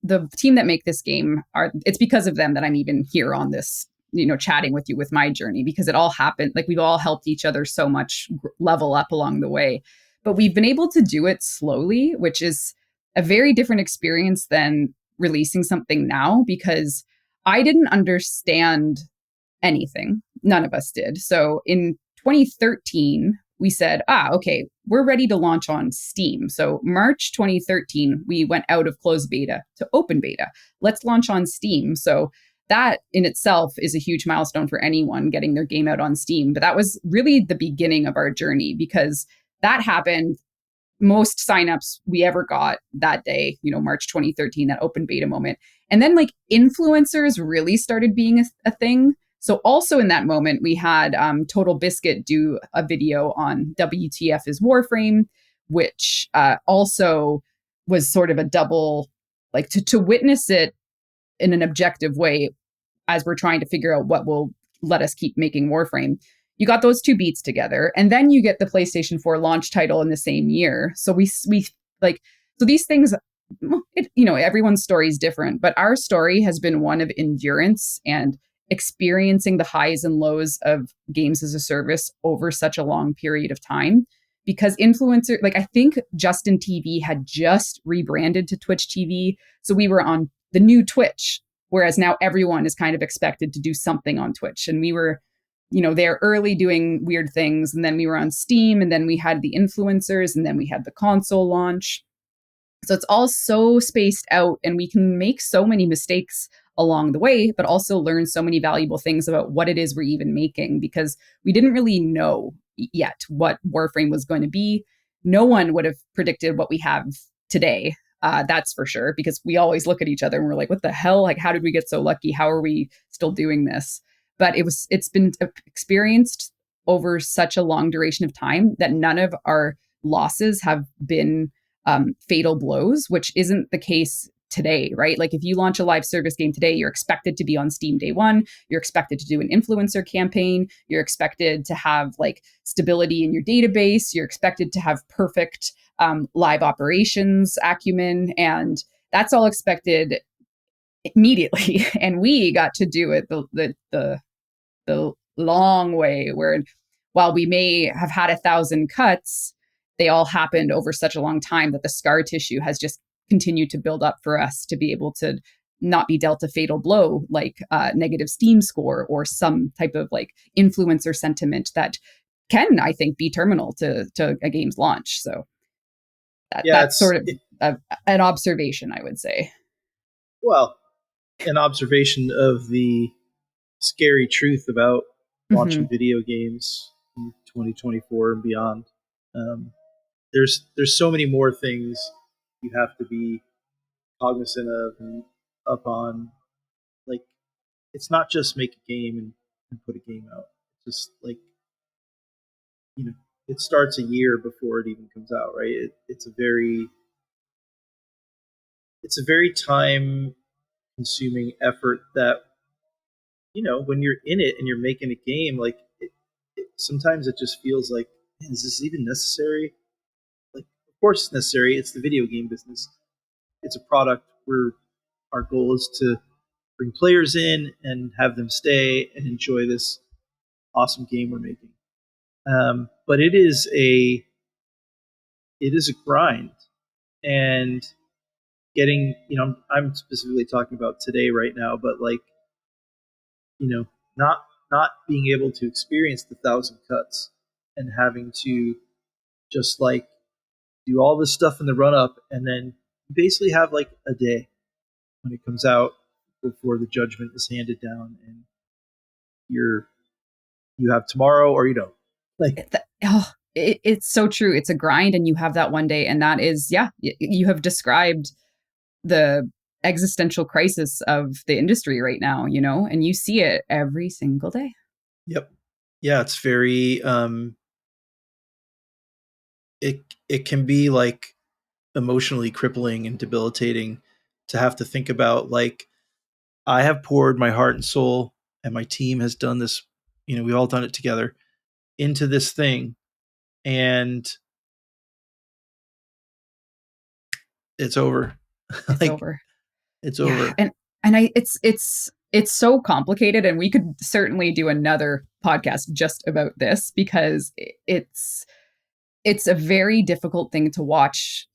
the team that make this game it's because of them that I'm even here on this, chatting with you with my journey, because it all happened. Like, we've all helped each other so much level up along the way, but we've been able to do it slowly, which is a very different experience than releasing something now, because I didn't understand anything. None of us did. So in 2013, we said, okay, we're ready to launch on Steam. So March 2013, we went out of closed beta to open beta. Let's launch on Steam. So that in itself is a huge milestone for anyone getting their game out on Steam. But that was really the beginning of our journey, because that happened. Most signups we ever got that day, March 2013, that open beta moment. And then like influencers really started being a thing. So also in that moment, we had Total Biscuit do a video on WTF is Warframe, which also was sort of a double, like to witness it in an objective way as we're trying to figure out what will let us keep making Warframe. You got those two beats together, and then you get the PlayStation 4 launch title in the same year. So we like, so these things, everyone's story is different, but our story has been one of endurance and experiencing the highs and lows of games as a service over such a long period of time. Because influencer, like, I think Justin TV had just rebranded to Twitch TV. So we were on the new Twitch, whereas now everyone is kind of expected to do something on Twitch. And we were, there early doing weird things. And then we were on Steam, and then we had the influencers, and then we had the console launch. So it's all so spaced out, and we can make so many mistakes along the way, but also learn so many valuable things about what it is we're even making, because we didn't really know yet what Warframe was going to be. No one would have predicted what we have today. That's for sure, because we always look at each other and we're like, what the hell? Like, how did we get so lucky? How are we still doing this? But it's been experienced over such a long duration of time that none of our losses have been fatal blows, which isn't the case today, right? Like, if you launch a live service game today, you're expected to be on Steam day one. You're expected to do an influencer campaign. You're expected to have like stability in your database. You're expected to have perfect live operations acumen, and that's all expected immediately. And we got to do it the long way, where while we may have had 1,000 cuts, they all happened over such a long time that the scar tissue has just continued to build up for us to be able to not be dealt a fatal blow, like negative Steam score or some type of like influencer sentiment that can, I think, be terminal to a game's launch. So Yeah, that's sort of an observation, I would say. well, an observation of the scary truth about launching video games in 2024 and beyond. Um, there's so many more things you have to be cognizant of and up on. Like, it's not just make a game and put a game out. It's just like, you know, it starts a year before it even comes out, right? It's a very time consuming effort that, when you're in it and you're making a game, like sometimes it just feels like, man, is this even necessary? Like, of course it's necessary. It's the video game business. It's a product where our goal is to bring players in and have them stay and enjoy this awesome game we're making. But it is a grind, and getting, I'm specifically talking about today right now, but like, not being able to experience the 1,000 cuts and having to just like do all this stuff in the run up, and then basically have like a day when it comes out before the judgment is handed down, and you have tomorrow or you don't. Like, It's so true. It's a grind, and you have that one day, and that is, you have described the existential crisis of the industry right now, and you see it every single day. Yep. Yeah, it's very it can be like emotionally crippling and debilitating to have to think about, like, I have poured my heart and soul, and my team has done this, we've all done it together, into this thing, and it's over. It's like, over. it's over. And it's so complicated, and we could certainly do another podcast just about this, because it's a very difficult thing to watch,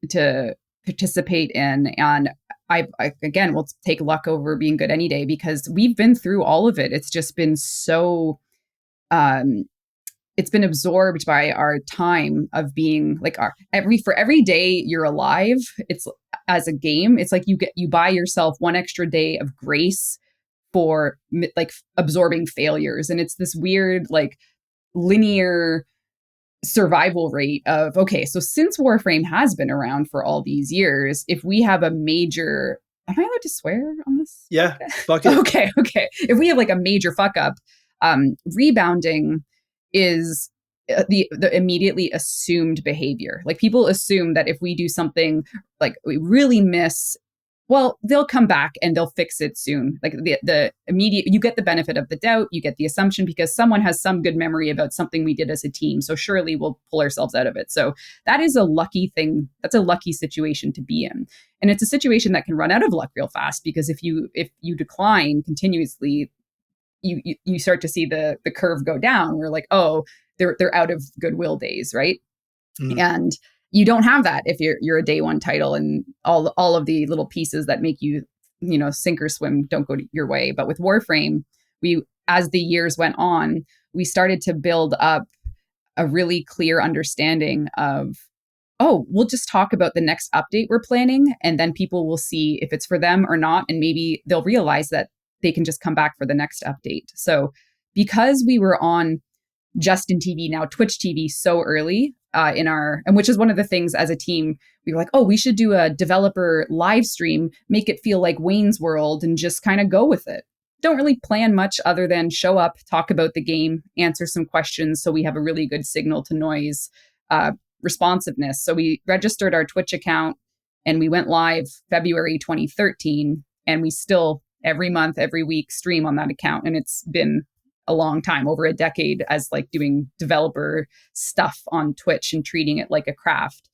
to participate in. And I again, will take luck over being good any day, because we've been through all of it. It's just been so it's been absorbed by our time of being like for every day you're alive, it's, as a game, it's like you buy yourself one extra day of grace for like absorbing failures. And it's this weird, like, linear survival rate of, okay, so since Warframe has been around for all these years, if we have a major, am I allowed to swear on this? Yeah, fuck it. Okay. If we have like a major fuck up, rebounding is the immediately assumed behavior. Like, people assume that if we do something like we really miss, well, they'll come back and they'll fix it soon. Like, the immediate, you get the benefit of the doubt, you get the assumption, because someone has some good memory about something we did as a team. So surely we'll pull ourselves out of it. So that is a lucky thing. That's a lucky situation to be in. And it's a situation that can run out of luck real fast, because if you decline continuously, you start to see the curve go down. We're like, oh, they're out of goodwill days, right? Mm. And you don't have that if you're a day one title, and all of the little pieces that make you, sink or swim don't go your way. But with Warframe, as the years went on, we started to build up a really clear understanding of, oh, we'll just talk about the next update we're planning, and then people will see if it's for them or not, and maybe they'll realize that they can just come back for the next update. So because we were on Justin TV, now Twitch TV, so early and which is one of the things as a team, we were like, oh, we should do a developer live stream, make it feel like Wayne's World, and just kind of go with it. Don't really plan much other than show up, talk about the game, answer some questions, so we have a really good signal to noise responsiveness. So we registered our Twitch account and we went live February 2013, and we still every month, every week stream on that account. And it's been a long time, over a decade, as like doing developer stuff on Twitch and treating it like a craft.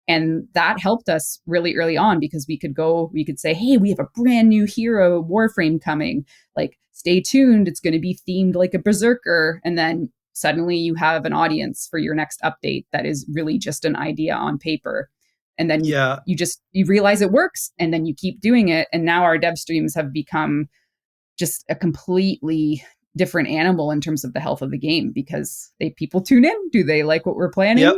And that helped us really early on, because we could say, hey, we have a brand new hero Warframe coming, like, stay tuned, it's going to be themed like a berserker. And then suddenly you have an audience for your next update that is really just an idea on paper. And then you realize it works, and then you keep doing it. And now our dev streams have become just a completely different animal in terms of the health of the game, because people tune in. Do they like what we're planning? Yep.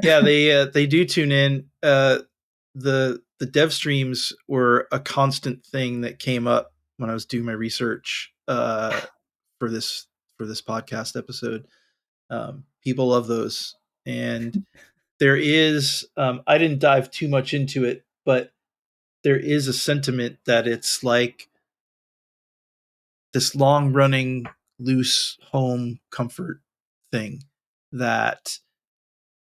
Yeah, they do tune in. The dev streams were a constant thing that came up when I was doing my research for this podcast episode. People love those, and there is I didn't dive too much into it, but there is a sentiment that it's like this long running loose home comfort thing that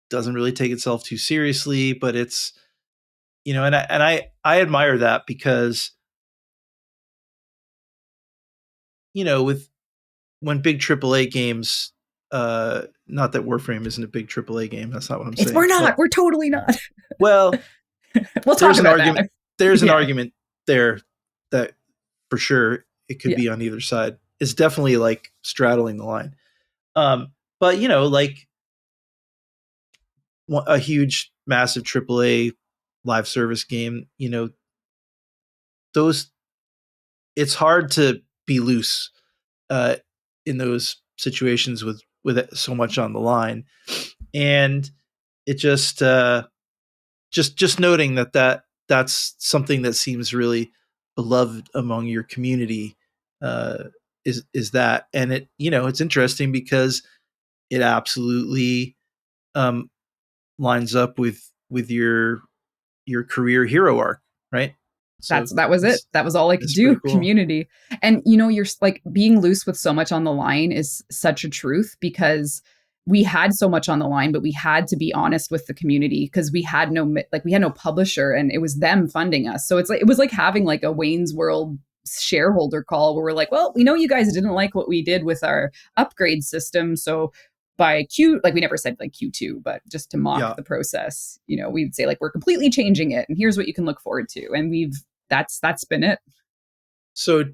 doesn't really take itself too seriously, but it's, and I admire that because, with when big AAA games, not that Warframe isn't a big AAA game, that's not what I'm saying. We're not. We're totally not. Well, we'll talk about that. There's an argument there that for sure it could be on either side. It's definitely like straddling the line. But like a huge, massive AAA live service game, those, it's hard to be loose in those situations with so much on the line, and it just noting that's something that seems really beloved among your community is that, and it it's interesting because it absolutely lines up with your career hero arc, right? So that was it. That was all I could do. Cool. Community. And you're like, being loose with so much on the line is such a truth, because we had so much on the line, but we had to be honest with the community because we had no publisher, and it was them funding us. So it was like having like a Wayne's World shareholder call where we're like, well, we know you guys didn't like what we did with our upgrade system, so by we never said like Q2, but just to mock the process, we'd say like, we're completely changing it, and here's what you can look forward to. And that's been it. So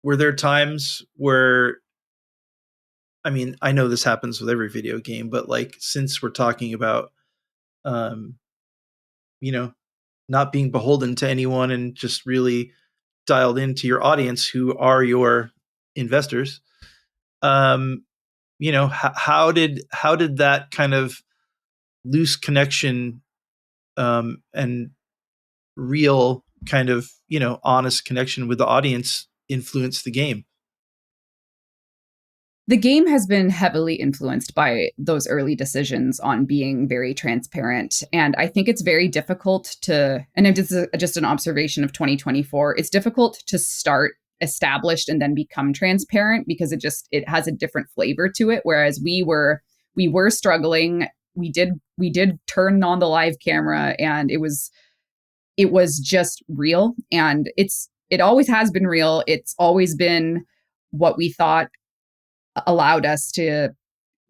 were there times where, I mean, I know this happens with every video game, but like, since we're talking about, not being beholden to anyone and just really dialed into your audience who are your investors, how did that kind of loose connection and real kind of honest connection with the audience influence the game? The game has been heavily influenced by those early decisions on being very transparent. And I think it's very difficult to, and just an observation of 2024, it's difficult to start established and then become transparent, because it has a different flavor to it. Whereas we were struggling. We did turn on the live camera, and it was just real. And it always has been real. It's always been what we thought allowed us to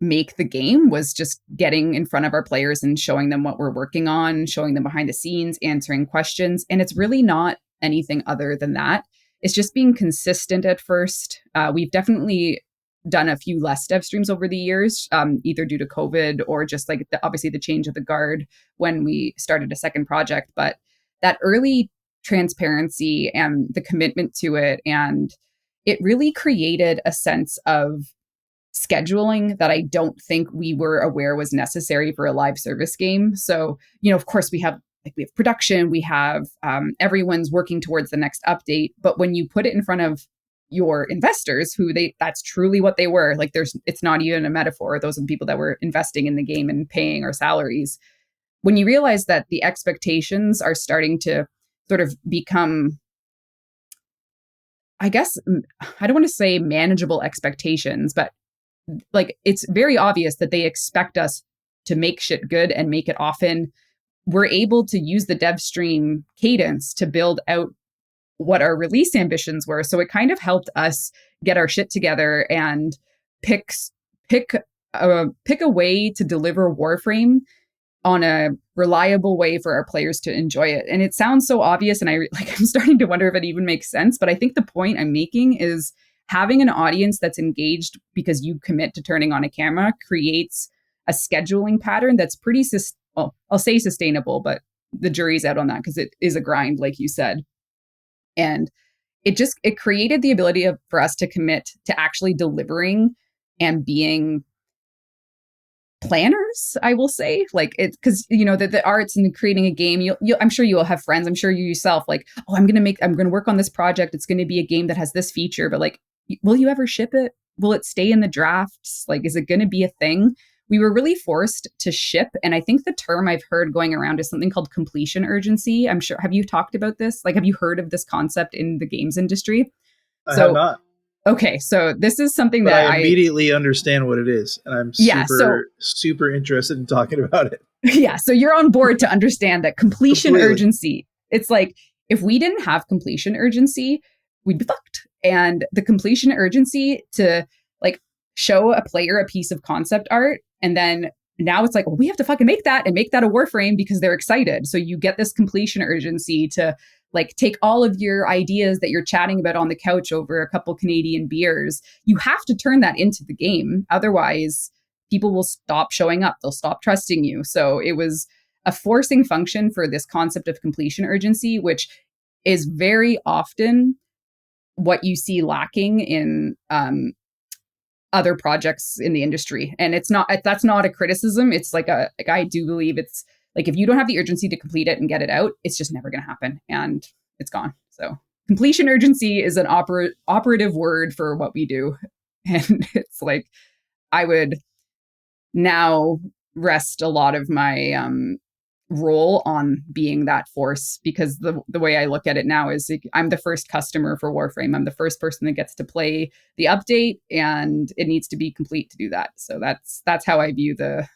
make the game, was just getting in front of our players and showing them what we're working on, showing them behind the scenes, answering questions. And it's really not anything other than that. It's just being consistent at first. We've definitely done a few less dev streams over the years, either due to COVID or just like obviously the change of the guard when we started a second project. But that early transparency and the commitment to it, and it really created a sense of scheduling that I don't think we were aware was necessary for a live service game. So, of course we have production, we have everyone's working towards the next update. But when you put it in front of your investors, that's truly what they were, like, it's not even a metaphor. Those are the people that were investing in the game and paying our salaries. When you realize that the expectations are starting to sort of become, I guess, I don't want to say manageable expectations, but like, it's very obvious that they expect us to make shit good and make it often. We're able to use the dev stream cadence to build out what our release ambitions were. So it kind of helped us get our shit together and pick a way to deliver Warframe on a reliable way for our players to enjoy it. And it sounds so obvious, and I'm starting to wonder if it even makes sense. But I think the point I'm making is having an audience that's engaged because you commit to turning on a camera creates a scheduling pattern that's pretty, I'll say sustainable, but the jury's out on that because it is a grind, like you said. And it created the ability for us to commit to actually delivering and being planners, I will say. Like, it, because the arts and creating a game, I'm sure you will have friends, I'm sure you yourself, like, oh, I'm gonna work on this project, it's going to be a game that has this feature, but like, will you ever ship it? Will it stay in the drafts? Like, is it going to be a thing? We were really forced to ship, and I think the term I've heard going around is something called completion urgency. I'm sure, have you talked about this? Like, have you heard of this concept in the games industry? I have not. Okay, so this is something but that I immediately understand what it is, and I'm super interested in talking about it. Yeah, so you're on board to understand that completion urgency. It's like, if we didn't have completion urgency, we'd be fucked. And the completion urgency to like show a player a piece of concept art, and then now it's like, well, we have to fucking make that and make that a Warframe because they're excited. So you get this completion urgency to like take all of your ideas that you're chatting about on the couch over a couple Canadian beers. You have to turn that into the game. Otherwise, people will stop showing up. They'll stop trusting you. So it was a forcing function for this concept of completion urgency, which is very often what you see lacking in other projects in the industry. And that's not a criticism. It's like I do believe it's like, if you don't have the urgency to complete it and get it out, it's just never going to happen, and it's gone. So completion urgency is an operative word for what we do. And it's like, I would now rest a lot of my role on being that force, because the way I look at it now is like, I'm the first customer for Warframe. I'm the first person that gets to play the update, and it needs to be complete to do that. So that's how I view the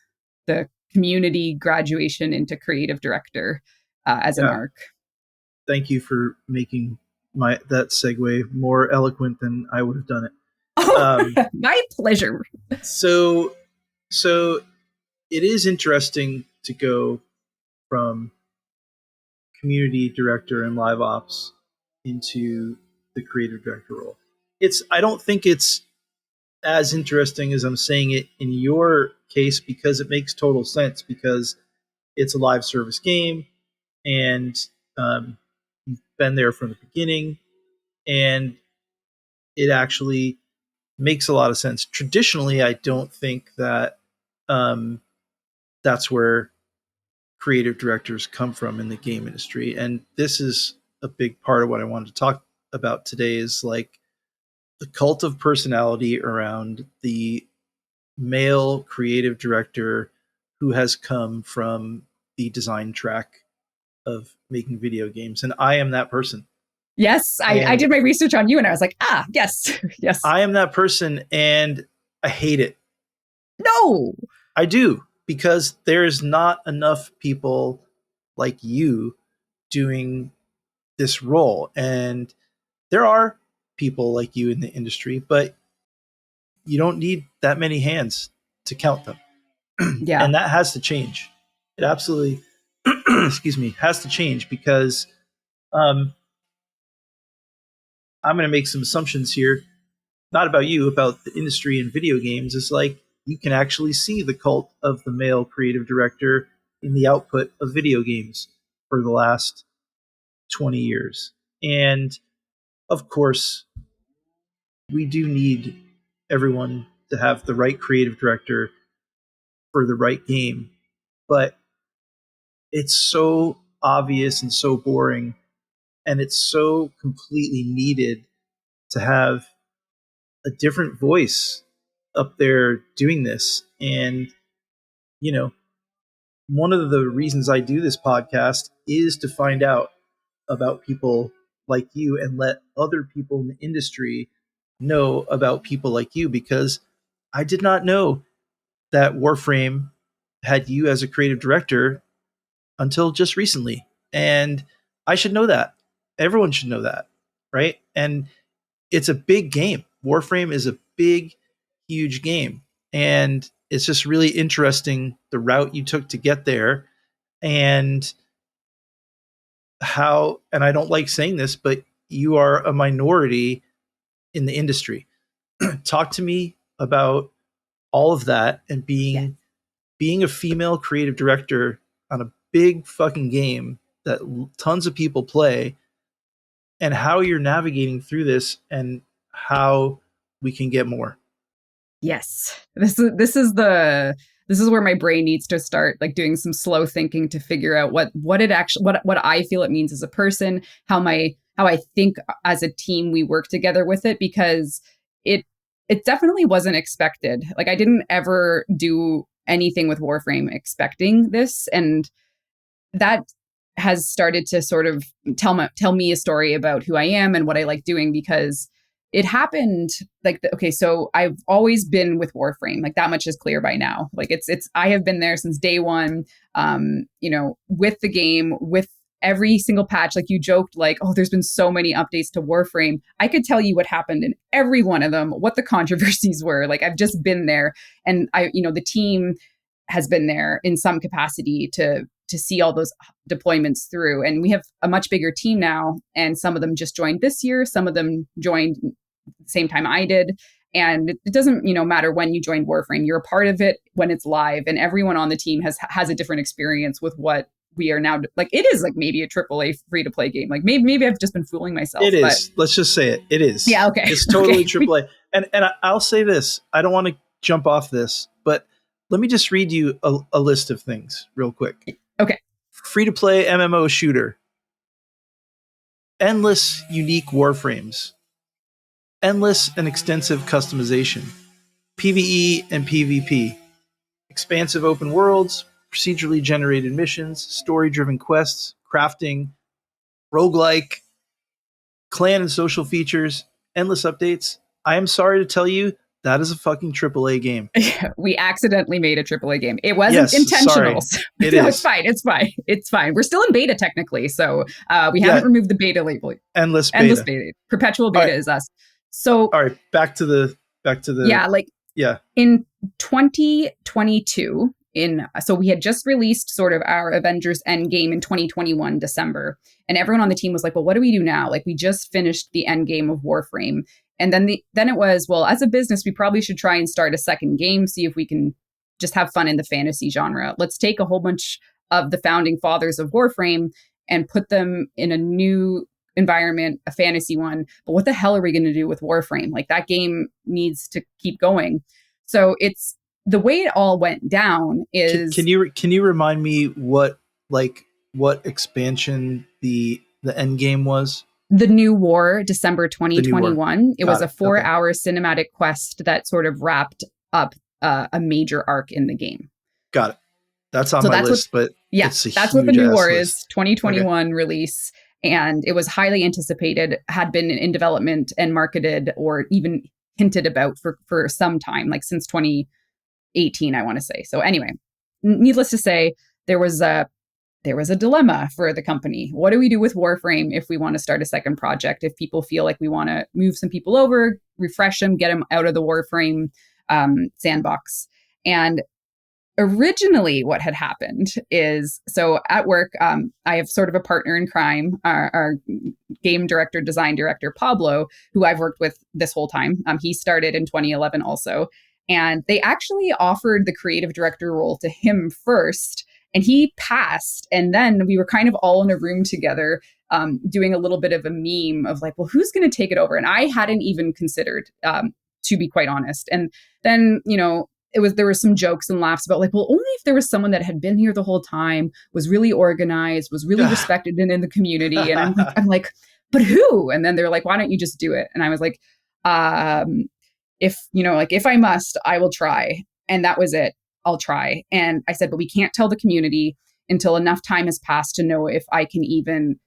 community graduation into creative director as an arc. Thank you for making that segue more eloquent than I would have done it. My pleasure. So it is interesting to go from community director and live ops into the creative director role. I don't think it's as interesting as I'm saying it in your case, because it makes total sense, because it's a live service game, and you've been there from the beginning, and it actually makes a lot of sense. Traditionally, I don't think that that's where creative directors come from in the game industry. And this is a big part of what I wanted to talk about today, is like the cult of personality around the male creative director who has come from the design track of making video games. And I am that person. Yes, I did my research on you, and I was like, yes, yes. I am that person, and I hate it. No! I do, because there's not enough people like you doing this role. And there are people like you in the industry, but you don't need that many hands to count them. Yeah. And that has to change. It absolutely, excuse me, has to change, because I'm going to make some assumptions here, not about you, about the industry and video games. It's like, you can actually see the cult of the male creative director in the output of video games for the last 20 years. And of course, we do need everyone to have the right creative director for the right game. But it's so obvious and so boring, and it's so completely needed to have a different voice up there doing this. And, one of the reasons I do this podcast is to find out about people like you and let other people in the industry know about people like you, because I did not know that Warframe had you as a creative director until just recently. And I should know that. Everyone should know that, right? And it's a big game. Warframe is a big, huge game. And it's just really interesting the route you took to get there, and how, and I don't like saying this, but you are a minority in the industry. Talk to me about all of that, and being a female creative director on a big fucking game that tons of people play, and how you're navigating through this and how we can get more. Yes. This is where my brain needs to start like doing some slow thinking to figure out what it actually what I feel it means as a person, how I think as a team we work together with it, because it definitely wasn't expected. Like I didn't ever do anything with Warframe expecting this, and that has started to sort of tell me a story about who I am and what I like doing, because it happened like, okay, so I've always been with Warframe, like that much is clear by now. Like it's, I have been there since day one, with the game, with every single patch. Like you joked like, oh, there's been so many updates to Warframe. I could tell you what happened in every one of them, what the controversies were. Like I've just been there, and the team has been there in some capacity to see all those deployments through. And we have a much bigger team now, and some of them just joined this year. Some of them joined the same time I did. And it doesn't, matter when you join Warframe, you're a part of it when it's live, and everyone on the team has a different experience with what we are now. Like it is like maybe a AAA free to play game. Like maybe I've just been fooling myself. It is. Let's just say it. It is. Yeah. Okay. It's totally AAA. And I'll say this. I don't want to jump off this, but let me just read you a list of things real quick. Okay. Free to play MMO shooter. Endless unique warframes. Endless and extensive customization. PvE and PvP. Expansive open worlds. Procedurally generated missions. Story-driven quests. Crafting. Roguelike. Clan and social features. Endless updates. I am sorry to tell you, that is a fucking AAA game. We accidentally made a AAA game. It wasn't intentional. It's fine. It's fine. It's fine. We're still in beta technically, so we haven't removed the beta label. Endless beta. Perpetual beta is us. So all right, back to the in 2022. So we had just released sort of our Avengers Endgame in 2021 December, and everyone on the team was like, "Well, what do we do now? Like we just finished the Endgame of Warframe." And then it was, well, as a business, we probably should try and start a second game, see if we can just have fun in the fantasy genre. Let's take a whole bunch of the founding fathers of Warframe and put them in a new environment, a fantasy one. But what the hell are we going to do with Warframe? Like that game needs to keep going. So it's the way it all went down is. Can you remind me what expansion the end game was? The New War, December 2021. It was a 4-hour cinematic quest that sort of wrapped up a major arc in the game. Got it. That's on my list, but that's what the New War is. 2021 release, and it was highly anticipated. Had been in development and marketed, or even hinted about for some time, like since 2018, I want to say. So anyway, needless to say, there was a dilemma for the company. What do we do with Warframe if we want to start a second project? If people feel like we want to move some people over, refresh them, get them out of the Warframe sandbox. And originally what had happened is, so at work, I have sort of a partner in crime, our game director, design director, Pablo, who I've worked with this whole time. He started in 2011 also. And they actually offered the creative director role to him first, and he passed. And then we were kind of all in a room together doing a little bit of a meme of like, well, who's going to take it over? And I hadn't even considered, to be quite honest. And then, there were some jokes and laughs about like, well, only if there was someone that had been here the whole time, was really organized, was really respected in the community. And I'm like, but who? And then they're like, why don't you just do it? And I was like, if I must, I will try. And that was it. I'll try. And I said, but we can't tell the community until enough time has passed to know if I can even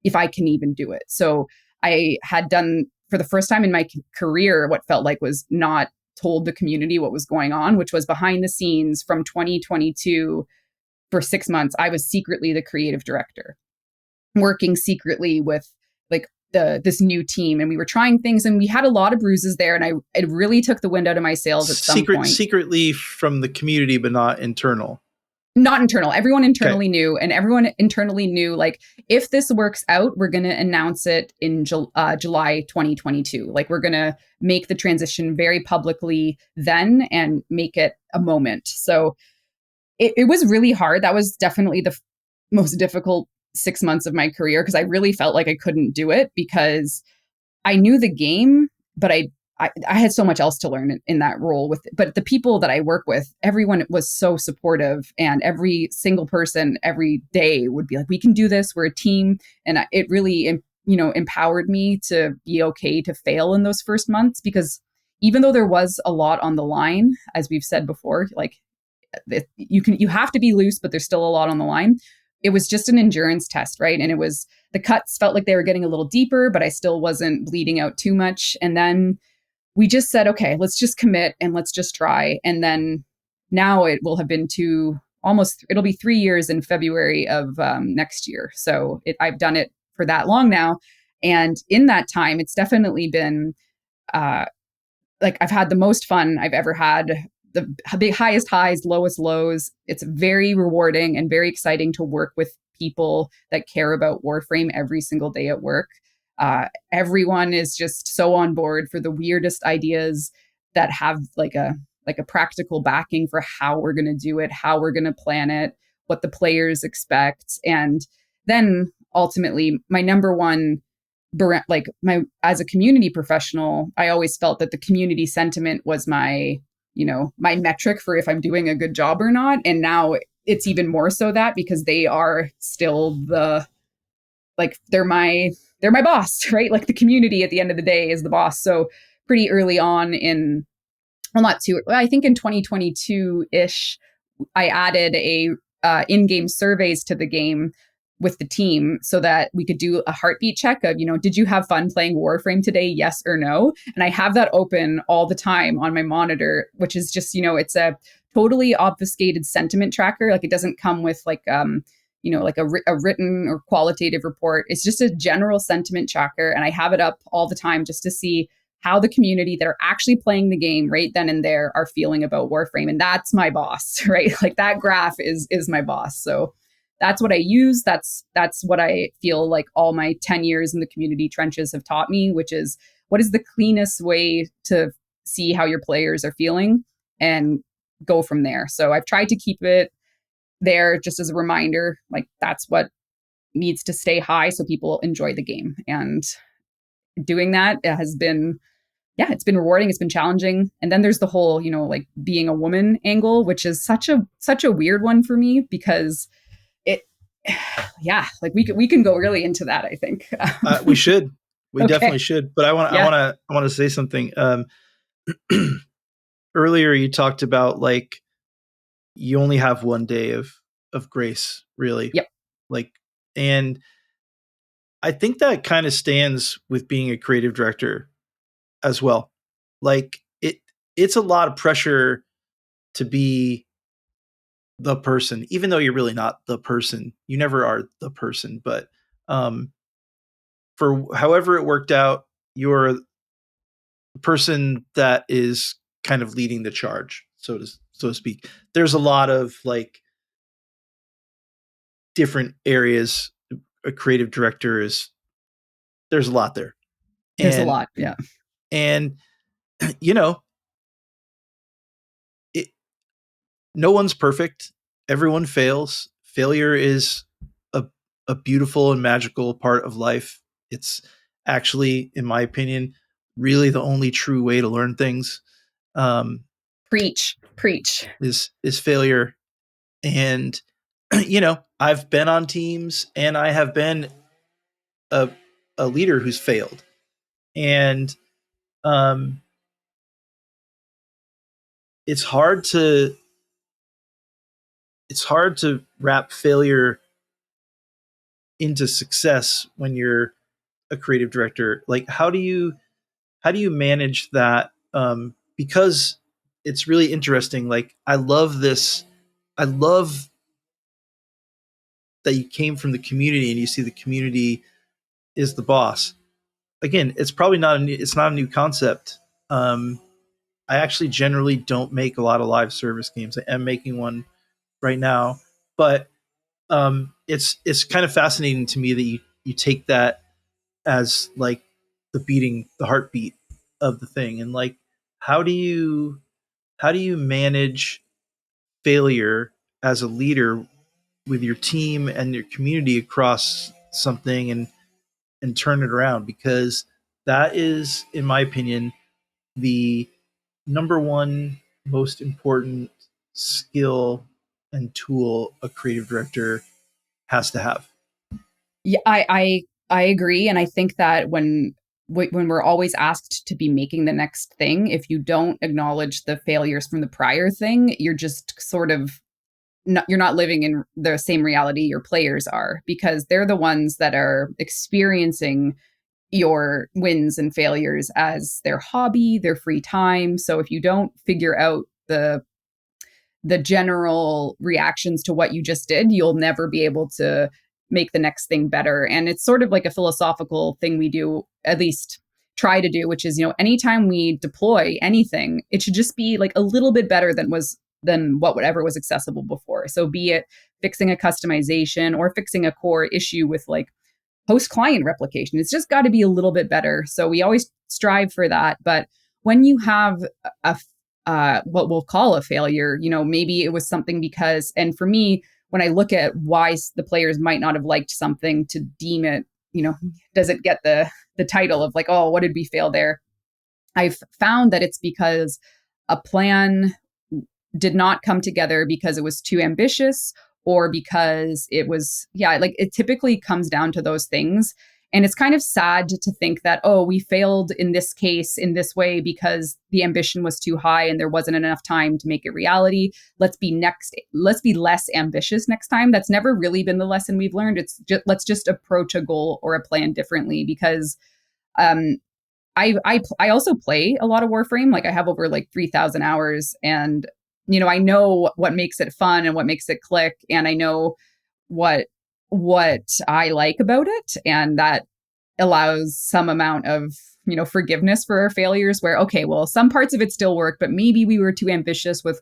do it. So I had done, for the first time in my career, what felt like was not told the community what was going on, which was behind the scenes from 2022 for 6 months. I was secretly the creative director, working secretly with like this new team, and we were trying things, and we had a lot of bruises there, and it really took the wind out of my sails at some point. Secretly from the community, but not internal. Not internal. Everyone internally knew, and everyone internally knew, like, if this works out, we're going to announce it in July 2022. Like, we're going to make the transition very publicly then and make it a moment. So it was really hard. That was definitely the most difficult 6 months of my career because I really felt like I couldn't do it because I knew the game, but I had so much else to learn in that role but the people that I work with, everyone was so supportive, and every single person every day would be like, we can do this. We're a team. And it really, empowered me to be okay to fail in those first months, because even though there was a lot on the line, as we've said before, like you have to be loose, but there's still a lot on the line. It was just an endurance test, right? And the cuts felt like they were getting a little deeper, but I still wasn't bleeding out too much. And then we just said, okay, let's just commit and let's just try. And then now it will have been it'll be 3 years in February of next year. So I've done it for that long now. And in that time, it's definitely been like I've had the most fun I've ever had, the big highest highs, lowest lows. It's very rewarding and very exciting to work with people that care about Warframe every single day at work. Everyone is just so on board for the weirdest ideas that have like a practical backing for how we're going to do it, how we're going to plan it, what the players expect. And then ultimately my number one, as a community professional, I always felt that the community sentiment was my metric for if I'm doing a good job or not. And now it's even more so that, because they are still they're my boss, right? Like the community at the end of the day is the boss. So pretty early on I think in 2022-ish, I added in-game surveys to the game with the team so that we could do a heartbeat check of, did you have fun playing Warframe today? Yes or no? And I have that open all the time on my monitor, which is just, it's a totally obfuscated sentiment tracker. Like it doesn't come with like a written or qualitative report. It's just a general sentiment tracker. And I have it up all the time just to see how the community that are actually playing the game right then and there are feeling about Warframe. And that's my boss, right? Like that graph is my boss. So that's what I use. That's what I feel like all my 10 years in the community trenches have taught me, which is what is the cleanest way to see how your players are feeling and go from there. So I've tried to keep it there just as a reminder, like that's what needs to stay high so people enjoy the game. And doing that has been, it's been rewarding. It's been challenging. And then there's the whole, like being a woman angle, which is such a weird one for me because like we can go really into that, I think. We should. We Okay. definitely should. But I want to say something. Earlier you talked about like you only have one day of grace, really. Yep. Like, and I think that kind of stands with being a creative director as well. Like it's a lot of pressure to be the person, even though you're really not the person. You never are the person, but for however it worked out, you're the person that is kind of leading the charge, so to speak. There's a lot of like different areas. A creative director there's a lot there. There's a lot, yeah. And no one's perfect. Everyone fails. Failure is a beautiful and magical part of life. It's actually, in my opinion, really the only true way to learn things. Preach. Is failure. And I've been on teams and I have been a leader who's failed. And it's hard to wrap failure into success when you're a creative director. Like how do you manage that? Because it's really interesting. Like I love that you came from the community and you see the community is the boss. Again, it's probably not a new concept. I actually generally don't make a lot of live service games. I am making one right now, but it's kind of fascinating to me that you take that as like the heartbeat of the thing. And like how do you manage failure as a leader with your team and your community across something and turn it around, because that is, in my opinion, the number one most important skill and tool a creative director has to have. Yeah, I agree, and I think that when we're always asked to be making the next thing, if you don't acknowledge the failures from the prior thing, you're just sort of you're not living in the same reality your players are, because they're the ones that are experiencing your wins and failures as their hobby, their free time. So if you don't figure out the general reactions to what you just did, you'll never be able to make the next thing better. And it's sort of like a philosophical thing we do, at least try to do, which is, anytime we deploy anything, it should just be like a little bit better than whatever was accessible before. So be it fixing a customization or fixing a core issue with like host client replication, it's just got to be a little bit better. So we always strive for that. But when you have what we'll call a failure, maybe it was something because, and for me, when I look at why the players might not have liked something, to deem it, does it get the title of like, oh, what did we fail there? I've found that it's because a plan did not come together because it was too ambitious, or because it typically comes down to those things. And it's kind of sad to think that, oh, we failed in this case in this way because the ambition was too high and there wasn't enough time to make it reality. Let's be less ambitious next time. That's never really been the lesson we've learned. It's just, let's just approach a goal or a plan differently, because I also play a lot of Warframe. Like I have over like 3,000 hours, and I know what makes it fun and what makes it click, and I know what I like about it, and that allows some amount of forgiveness for our failures, where okay, well, some parts of it still work, but maybe we were too ambitious with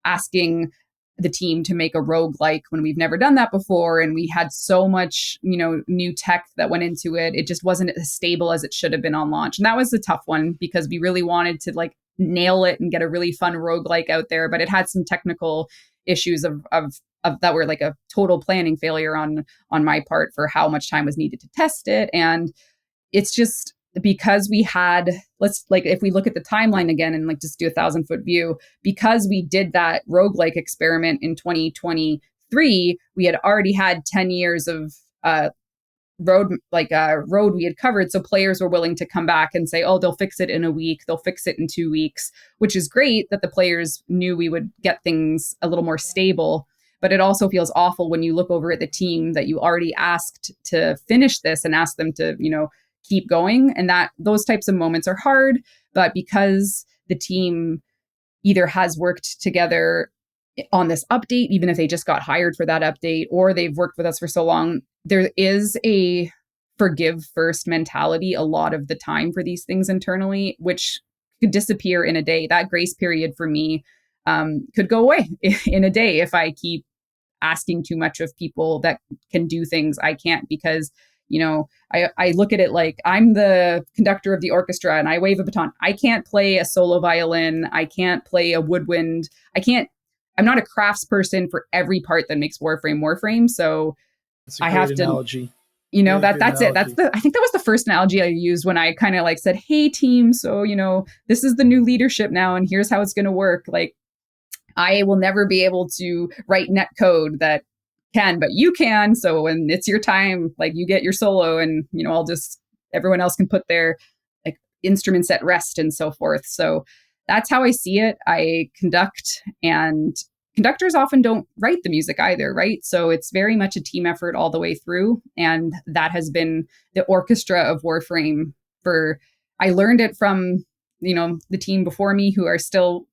asking the team to make a roguelike when we've never done that before, and we had so much new tech that went into it. It just wasn't as stable as it should have been on launch, and that was the tough one, because we really wanted to like nail it and get a really fun roguelike out there, but it had some technical issues of that were like a total planning failure on my part for how much time was needed to test it. And it's just because we had, if we look at the timeline again and like just do 1,000-foot view, because we did that roguelike experiment in 2023, we had already had 10 years of road we had covered. So players were willing to come back and say, oh, they'll fix it in a week, they'll fix it in 2 weeks, which is great that the players knew we would get things a little more stable. But it also feels awful when you look over at the team that you already asked to finish this and ask them to, keep going. And that those types of moments are hard. But because the team either has worked together on this update, even if they just got hired for that update, or they've worked with us for so long, there is a forgive first mentality a lot of the time for these things internally, which could disappear in a day. That grace period for me could go away in a day if I keep asking too much of people that can do things I can't, because I look at it like I'm the conductor of the orchestra and I wave a baton. I can't play a solo violin. I can't play a woodwind. I'm not a craftsperson for every part that makes Warframe. So I have analogy. to, that's it. I think that was the first analogy I used when I kind of like said, hey team, so, this is the new leadership now and here's how it's going to work. Like I will never be able to write net code that can, but you can. So when it's your time, like you get your solo and, everyone else can put their like instruments at rest and so forth. So that's how I see it. I conduct, and conductors often don't write the music either, right? So it's very much a team effort all the way through. And that has been the orchestra of Warframe I learned it from, the team before me, who are still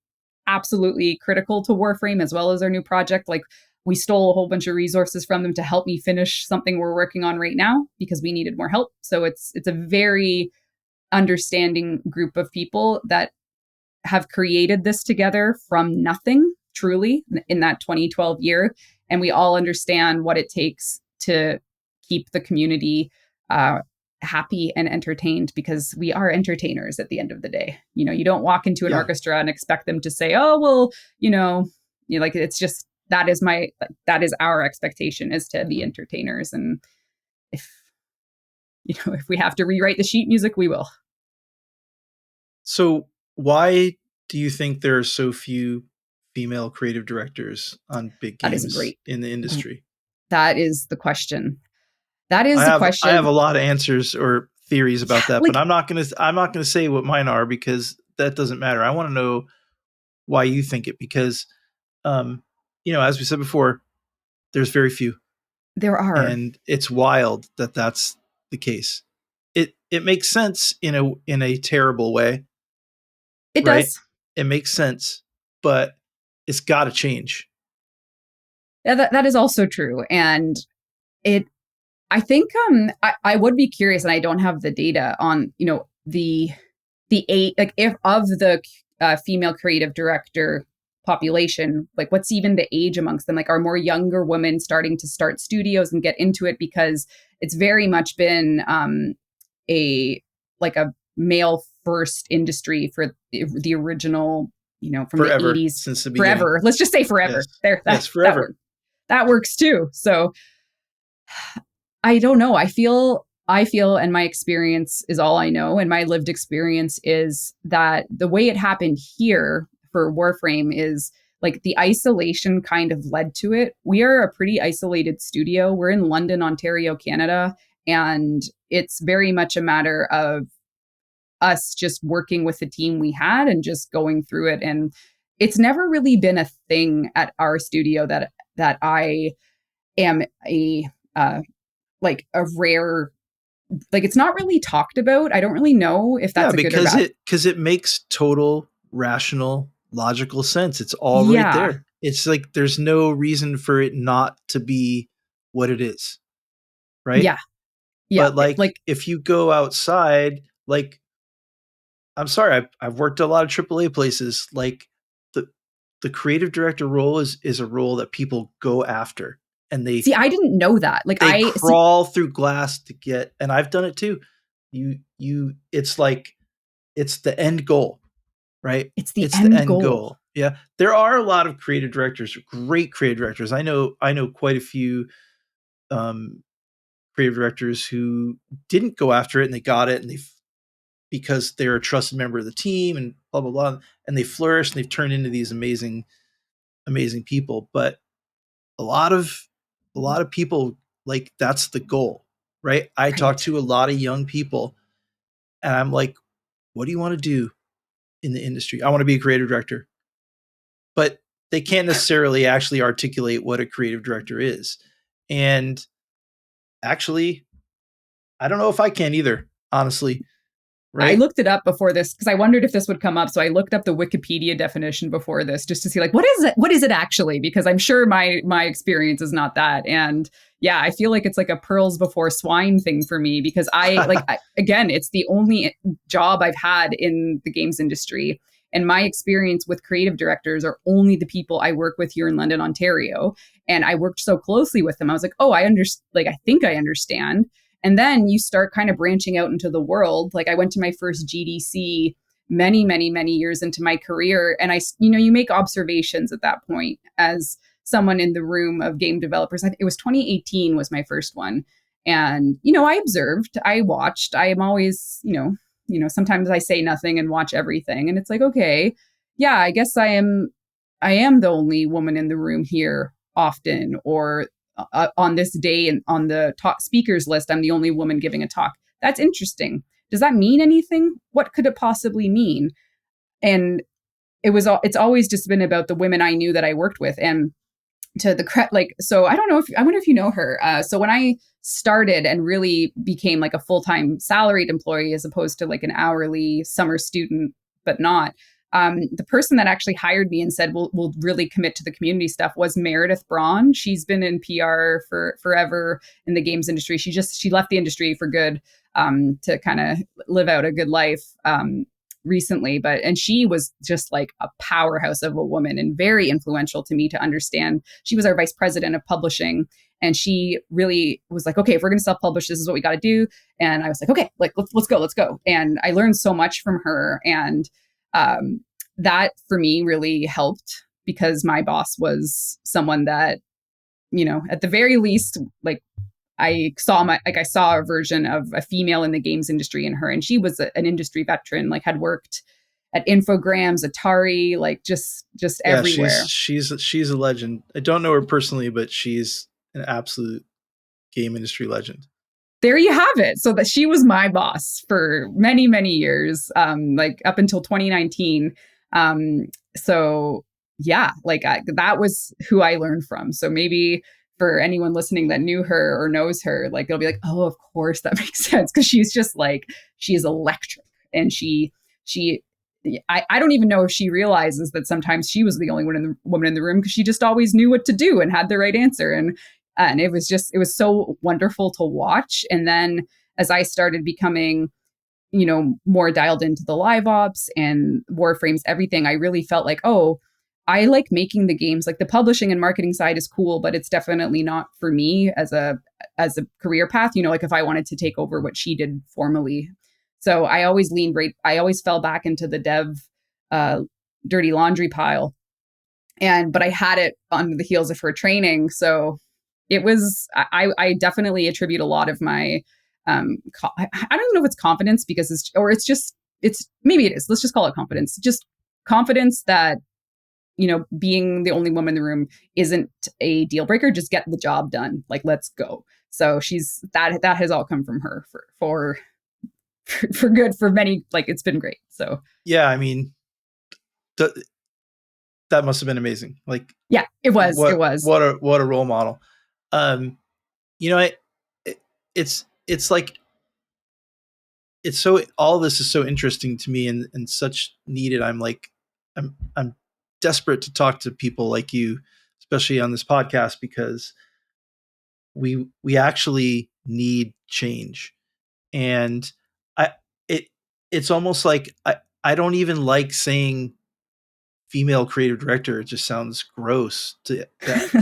absolutely critical to Warframe as well as our new project. Like we stole a whole bunch of resources from them to help me finish something we're working on right now because we needed more help. So it's a very understanding group of people that have created this together from nothing, truly, in that 2012 year. And we all understand what it takes to keep the community happy and entertained, because we are entertainers at the end of the day. You don't walk into an orchestra and expect them to say, oh, well, like it's just, that is our expectation, is to be entertainers. And if if we have to rewrite the sheet music, we will. So why do you think there are so few female creative directors on big That is games great. in the industry? That is the question. That is I the have question. I have a lot of answers or theories about that, Like, but I'm not gonna say what mine are because that doesn't matter. I want to know why you think it, because as we said before, there's very few, there are. and it's wild that that's the case. It makes sense in a terrible way, It right? does. It makes sense, but it's got to change. Yeah, that is also true. And I think I would be curious, and I don't have the data on, the age, like if of the female creative director population, like what's even the age amongst them? Like, are more younger women starting to start studios and get into it? Because it's very much been a male first industry for the original, from Forever, the 80s, since the beginning. forever. Let's just say forever. Yes. There, Yes, forever. that works too. So I don't know. I feel, and my experience is all I know, and my lived experience is that the way it happened here for Warframe is like the isolation kind of led to it. We are a pretty isolated studio. We're in London, Ontario, Canada, and it's very much a matter of us just working with the team we had and just going through it. And it's never really been a thing at our studio that I am a rare, like, it's not really talked about. I don't really know if that's a good or bad. Because it makes total rational, logical sense. It's all right Yeah. there. It's like there's no reason for it not to be what it is, right? Yeah. But like if you go outside, like, I'm sorry, I've worked at a lot of AAA places. Like the creative director role is a role that people go after, and they see, I didn't know that. Like, they crawl through glass to get, and I've done it too. It's like it's the end goal, right? It's the end goal. Yeah, there are a lot of creative directors, great creative directors. I know quite a few creative directors who didn't go after it, and they got it, and because they're a trusted member of the team, and blah blah blah, and they flourish, and they've turned into these amazing people. But a lot of people, like, that's the goal, right? I talk to a lot of young people, and I'm like, what do you want to do in the industry? I want to be a creative director. But they can't necessarily actually articulate what a creative director is. And actually, I don't know if I can either, honestly. Right? I looked it up before this because I wondered if this would come up. So I looked up the Wikipedia definition before this just to see, like, what is it? What is it actually? Because I'm sure my experience is not that. And yeah, I feel like it's like a pearls before swine thing for me, because again, it's the only job I've had in the games industry. And my experience with creative directors are only the people I work with here in London, Ontario. And I worked so closely with them. I was like, oh, I understand. Like, I think I understand. And then you start kind of branching out into the world. Like, I went to my first GDC many, many, many years into my career. And you make observations at that point as someone in the room of game developers. I think it was 2018 was my first one. And, I observed, I watched. I am always, sometimes I say nothing and watch everything. And it's like, okay, yeah, I guess I am the only woman in the room here often, or on this day and on the talk speakers list, I'm the only woman giving a talk. That's interesting. Does that mean anything? What could it possibly mean? And it's always just been about the women I knew that I worked with. And to the so I don't know I wonder if you know her. So when I started and really became like a full-time salaried employee as opposed to like an hourly summer student, but not, the person that actually hired me and said, we'll really commit to the community stuff was Meredith Braun. She's been in PR for forever in the games industry. She left the industry for good, to kind of live out a good life, recently, and she was just like a powerhouse of a woman and very influential to me to understand. She was our vice president of publishing, and she really was like, okay, if we're going to self-publish, this is what we got to do. And I was like, okay, like let's go. And I learned so much from her, and that for me really helped, because my boss was someone that, at the very least, like I saw a version of a female in the games industry in her, and she was an industry veteran, like had worked at Infogrames, Atari, like just everywhere. She's a legend. I don't know her personally, but she's an absolute game industry legend. There you have it. So that she was my boss for many, many years, like up until 2019. So yeah, like that was who I learned from. So maybe for anyone listening that knew her or knows her, like it'll be like, oh, of course that makes sense, because she's just like, she's electric, and she. I don't even know if she realizes that sometimes she was the only woman in the room, because she just always knew what to do and had the right answer. And it was so wonderful to watch. And then as I started becoming, more dialed into the live ops and Warframes, everything, I really felt like, oh, I like making the games. Like the publishing and marketing side is cool, but it's definitely not for me as a career path. Like if I wanted to take over what she did formally. So I always I always fell back into the dev dirty laundry pile. But I had it on the heels of her training. So it was, I definitely attribute a lot of my, I don't even know if it's confidence, because maybe it is. Let's just call it confidence. Just confidence that, being the only woman in the room isn't a deal breaker. Just get the job done. Like, let's go. So that has all come from her for good, for many, like it's been great. So yeah, I mean, that must have been amazing. Like, yeah, it was. What a role model. It's like, it's so, all this is so interesting to me and such needed. I'm desperate to talk to people like you, especially on this podcast, because we actually need change. And it's almost like I don't even like saying female creative director. It just sounds gross to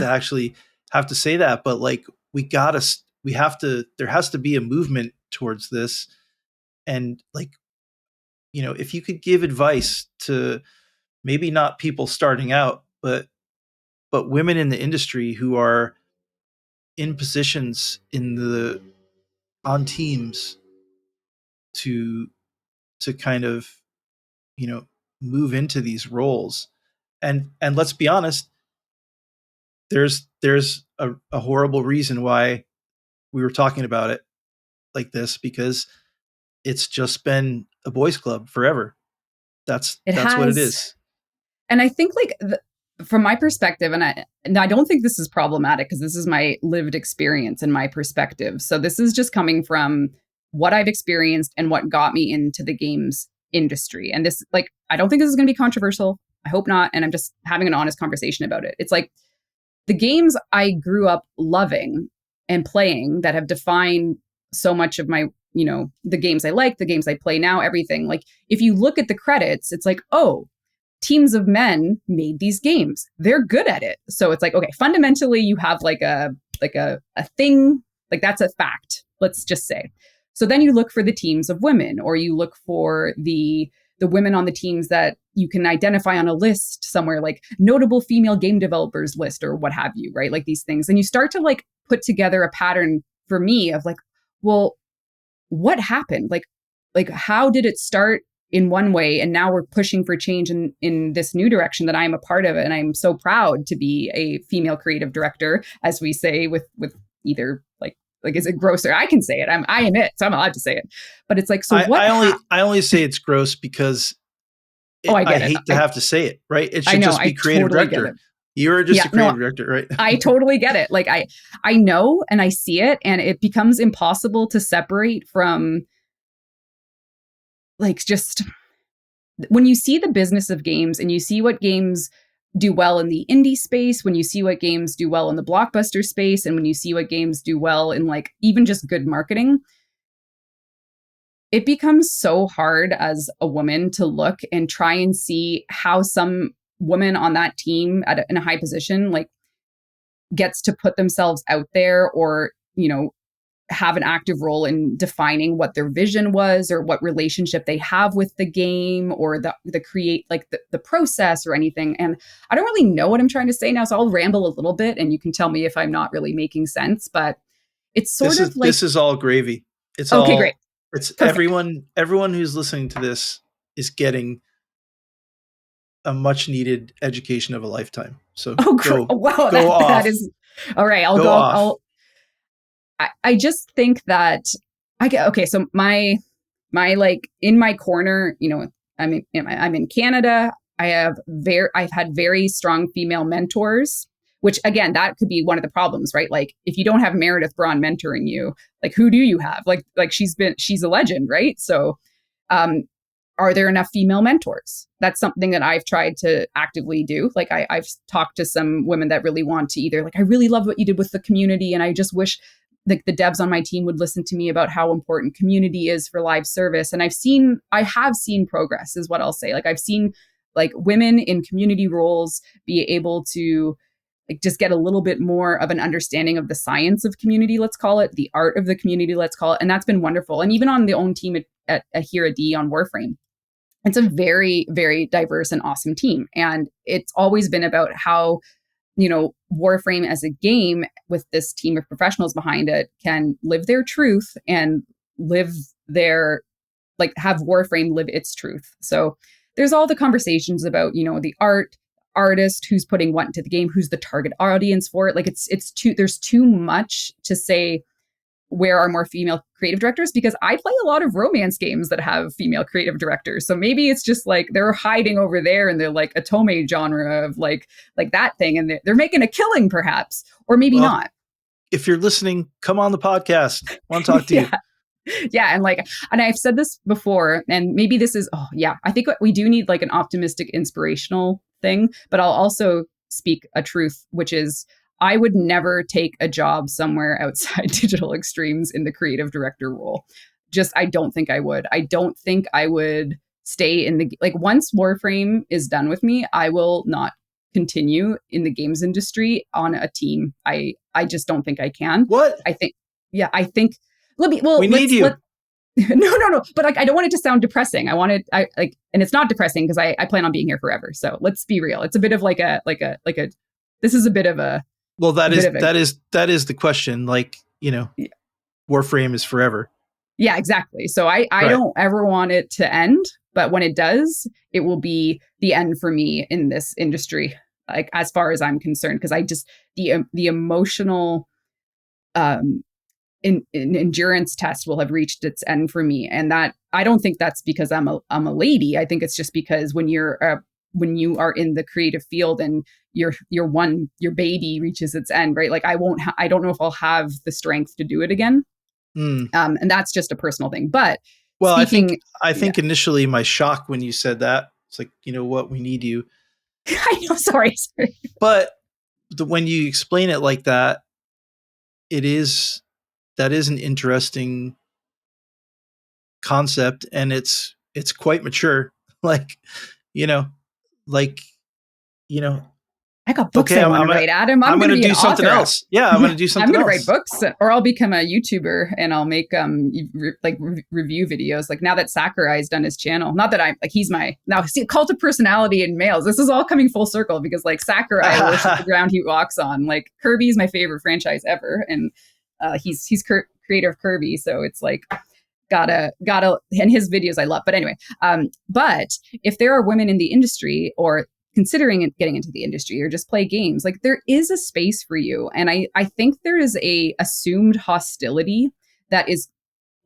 actually have to say that. But like, there has to be a movement towards this. And like, if you could give advice to maybe not people starting out, but women in the industry who are in positions on teams to kind of, move into these roles. And let's be honest, there's a horrible reason why we were talking about it like this, because it's just been a boys club forever. That's what it is. And I think like from my perspective, and I don't think this is problematic, because this is my lived experience and my perspective. So this is just coming from what I've experienced and what got me into the games industry. And this, like, I don't think this is going to be controversial. I hope not. And I'm just having an honest conversation about it. It's like the games I grew up loving and playing that have defined so much of my, the games I like, the games I play now, everything. Like if you look at the credits, it's like, oh, teams of men made these games. They're good at it. So it's like, okay, fundamentally you have like a thing, like that's a fact, let's just say. So then you look for the teams of women, or you look for the women on the teams that you can identify on a list somewhere, like notable female game developers list or what have you, right? Like these things. And you start to like put together a pattern for me of like, well, what happened? Like how did it start in one way, and now we're pushing for change in this new direction that I'm a part of? And I'm so proud to be a female creative director, as we say with either like, is it grosser? I can say it. I am it, so I'm allowed to say it. But it's like, so what? I only say it's gross because I hate to have to say it, right? It should just be creative director. You're just a creative director, right? I totally get it. Like I know and I see it, and it becomes impossible to separate from, like, just when you see the business of games and you see what games do well in the indie space, when you see what games do well in the blockbuster space, and when you see what games do well in like even just good marketing, it becomes so hard as a woman to look and try and see how some woman on that team in a high position like gets to put themselves out there, or have an active role in defining what their vision was or what relationship they have with the game or the create like the process or anything. And I don't really know what I'm trying to say now, so I'll ramble a little bit and you can tell me if I'm not really making sense, but it's sort of like this is all gravy. It's okay, all great. it's Perfect. everyone who's listening to this is getting a much needed education of a lifetime. So Wow, go off. that is all right. I'll go. Off. I just think that I get okay. So my like in my corner, you know, I'm in Canada. I've had very strong female mentors, which again, that could be one of the problems, right? Like if you don't have Meredith Braun mentoring you, like who do you have? Like she's a legend, right? So, are there enough female mentors? That's something that I've tried to actively do. Like I've talked to some women that really want to either like, I really love what you did with the community, and I just wish like the devs on my team would listen to me about how important community is for live service. And I have seen progress is what I'll say. Like I've seen like women in community roles be able to like just get a little bit more of an understanding of the science of community, let's call it, the art of the community, let's call it. And that's been wonderful. And even on the own team at here at D on Warframe, it's a very, very diverse and awesome team. And it's always been about how, you know, Warframe as a game with this team of professionals behind it can live their truth and live their, like have Warframe live its truth. So there's all the conversations about, you know, the artist, who's putting what into the game, who's the target audience for it. Like there's too much to say where are more female creative directors, because I play a lot of romance games that have female creative directors. So maybe it's just like they're hiding over there in the like otome genre of like that thing, and they're making a killing perhaps, or maybe not. If you're listening, come on the podcast. I want to talk to you. Yeah. And I've said this before, and maybe this is, I think we do need like an optimistic, inspirational thing, but I'll also speak a truth, which is I would never take a job somewhere outside Digital Extremes in the creative director role. I don't think I would. I don't think I would stay in like once Warframe is done with me, I will not continue in the games industry on a team. I just don't think I can. What? I think we need you. No. But like, I don't want it to sound depressing. And it's not depressing because I plan on being here forever. So let's be real. It's a bit of this is a bit of a, well, that is the question. Like, you know, yeah. Warframe is forever. Yeah, exactly. So I don't ever want it to end, but when it does, it will be the end for me in this industry, like as far as I'm concerned, because I just the emotional endurance test will have reached its end for me, and that I don't think that's because I'm a lady. I think it's just because when you are in the creative field and your baby reaches its end, right? Like I don't know if I'll have the strength to do it again. And that's just a personal thing. But I think initially my shock when you said that, it's like, you know what, we need you. I know, sorry. But when you explain it like that, that is an interesting concept, and it's quite mature. I got books I want to write, Adam. I'm going to do something else. Yeah, I'm going to do something else. I'm going to write books, or I'll become a YouTuber and I'll make review videos. Like now that Sakurai's done his channel, not that I'm like he's cult of personality in males. This is all coming full circle because like Sakurai worships the ground he walks on. Like Kirby's my favorite franchise ever, and he's creator of Kirby, so it's like gotta and his videos I love. But anyway, but if there are women in the industry or considering getting into the industry or just play games, like there is a space for you. And I think there is a assumed hostility that is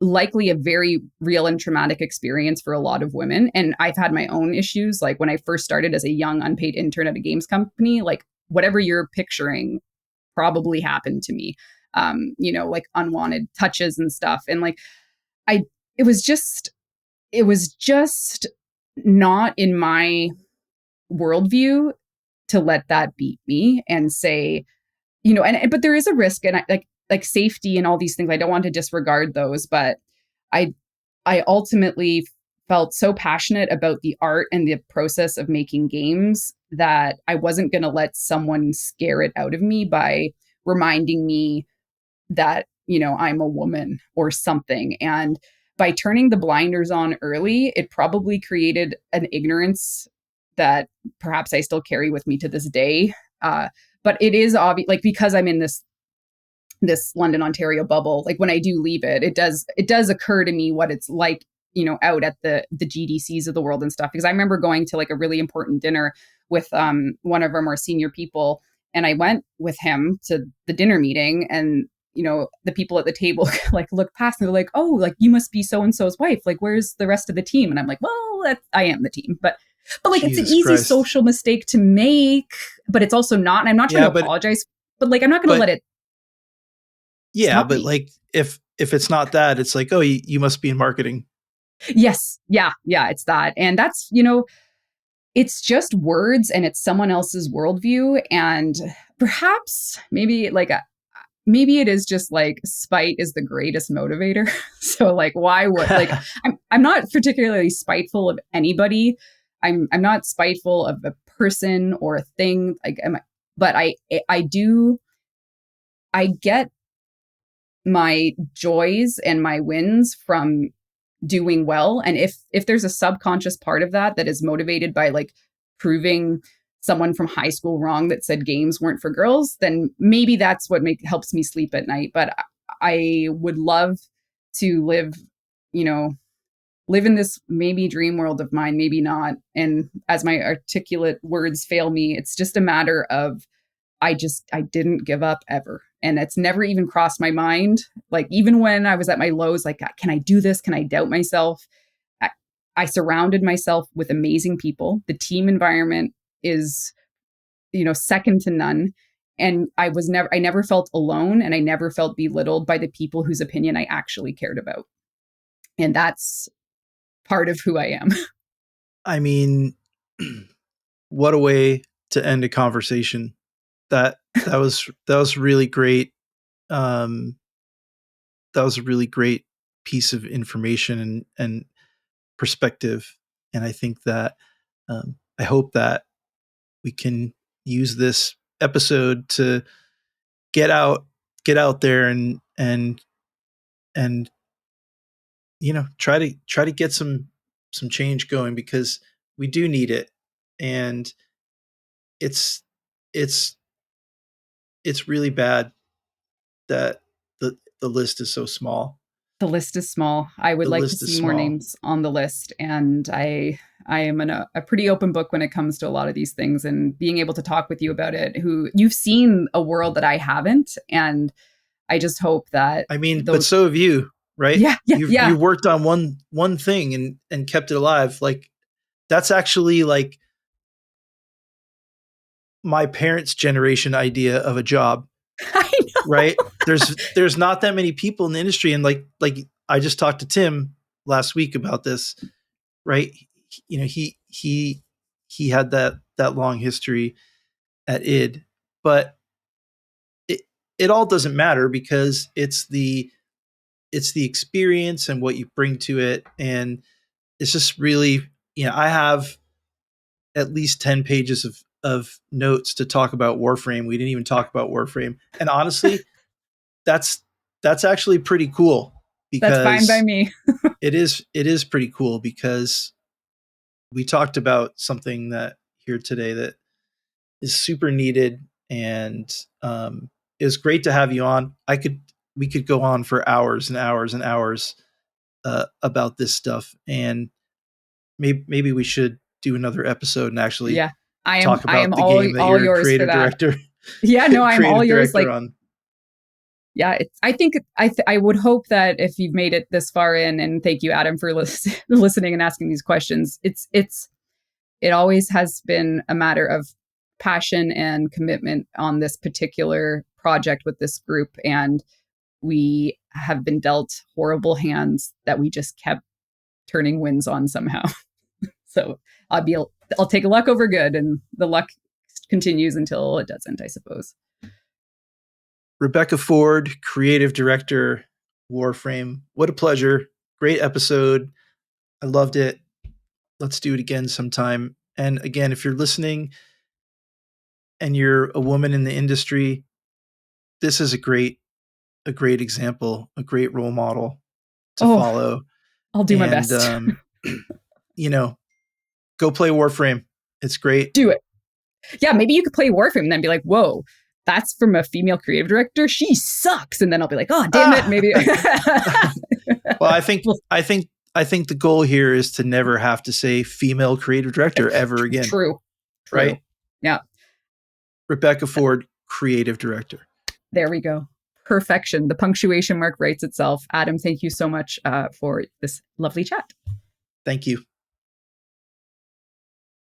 likely a very real and traumatic experience for a lot of women. And I've had my own issues. Like when I first started as a young unpaid intern at a games company, like whatever you're picturing probably happened to me. Like unwanted touches and stuff. And like it was just not in my worldview to let that beat me and say, but there is a risk, and I like safety and all these things. I don't want to disregard those, but I ultimately felt so passionate about the art and the process of making games that I wasn't going to let someone scare it out of me by reminding me that I'm a woman or something. And by turning the blinders on early, it probably created an ignorance that perhaps I still carry with me to this day. But it is obvious, like, because I'm in this London, Ontario bubble, like when I do leave it, it does occur to me what it's like, out at the GDCs of the world and stuff. Because I remember going to like a really important dinner with one of our more senior people, and I went with him to the dinner meeting, and the people at the table like look past and they're like, oh, like you must be so and so's wife. Like, where's the rest of the team? And I'm like, well, I am the team, but like Jesus it's an easy Christ. social mistake to make, but it's also not. And I'm not trying to apologize, but like I'm not going to let it. Yeah, but like if it's not that, it's like, oh, you must be in marketing. Yes. Yeah. It's that. And that's, it's just words and it's someone else's worldview. And perhaps maybe it is just like spite is the greatest motivator. So like, why would like, I'm not particularly spiteful of anybody. I'm not spiteful of a person or a thing. Like, but I get my joys and my wins from doing well. And if there's a subconscious part of that is motivated by like proving someone from high school wrong that said games weren't for girls, then maybe that's what helps me sleep at night. But I would love to live in this maybe dream world of mine, maybe not. And as my articulate words fail me, it's just a matter of I didn't give up ever. And it's never even crossed my mind. Like, even when I was at my lows, like, can I do this? Can I doubt myself? I surrounded myself with amazing people. The team environment is, second to none. And I never felt alone, and I never felt belittled by the people whose opinion I actually cared about. And that's part of who I am. I mean, what a way to end a conversation. That was really great. That was a really great piece of information and perspective. And I think that I hope that we can use this episode to get out there and try to get some change going, because we do need it. And it's really bad that the list is so small. The list is small. I would like to see more names on the list. And I am a pretty open book when it comes to a lot of these things, and being able to talk with you about it, who you've seen a world that I haven't. And I just hope that, I mean, but so have you, right? Yeah. You worked on one thing and kept it alive. Like, that's actually like my parents' generation idea of a job. I know. Right? There's not that many people in the industry, and like I just talked to Tim last week about this, right? He had that long history at ID, but it all doesn't matter, because it's the experience and what you bring to it. And it's just really, I have at least 10 pages of notes to talk about Warframe. We didn't even talk about Warframe. And honestly, that's actually pretty cool, because that's fine by me. it is pretty cool, because we talked about something that here today that is super needed. And it was great to have you on. We could go on for hours and hours and hours about this stuff, and maybe we should do another episode and actually talk about the game that you're creative director. Yeah, no, I'm all yours. Like, on. Yeah, I think I would hope that if you've made it this far in, and thank you, Adam, for listening and asking these questions. It always has been a matter of passion and commitment on this particular project with this group, and we have been dealt horrible hands that we just kept turning wins on somehow. So I'll take luck over good, and the luck continues until it doesn't, I suppose. Rebecca Ford, creative director, Warframe. What a pleasure. Great episode. I loved it. Let's do it again sometime. And again, if you're listening and you're a woman in the industry, this is a great a great example, a great role model to Oh, follow. I'll do my best. You know, go play Warframe. It's great. Do it. Yeah, maybe you could play Warframe and then be like, whoa, that's from a female creative director. She sucks. And then I'll be like, oh, damn it. Maybe. Well, I think the goal here is to never have to say female creative director ever again. True. Right? Yeah. Rebecca Ford, creative director. There we go. Perfection. The punctuation mark writes itself. Adam, thank you so much for this lovely chat. Thank you.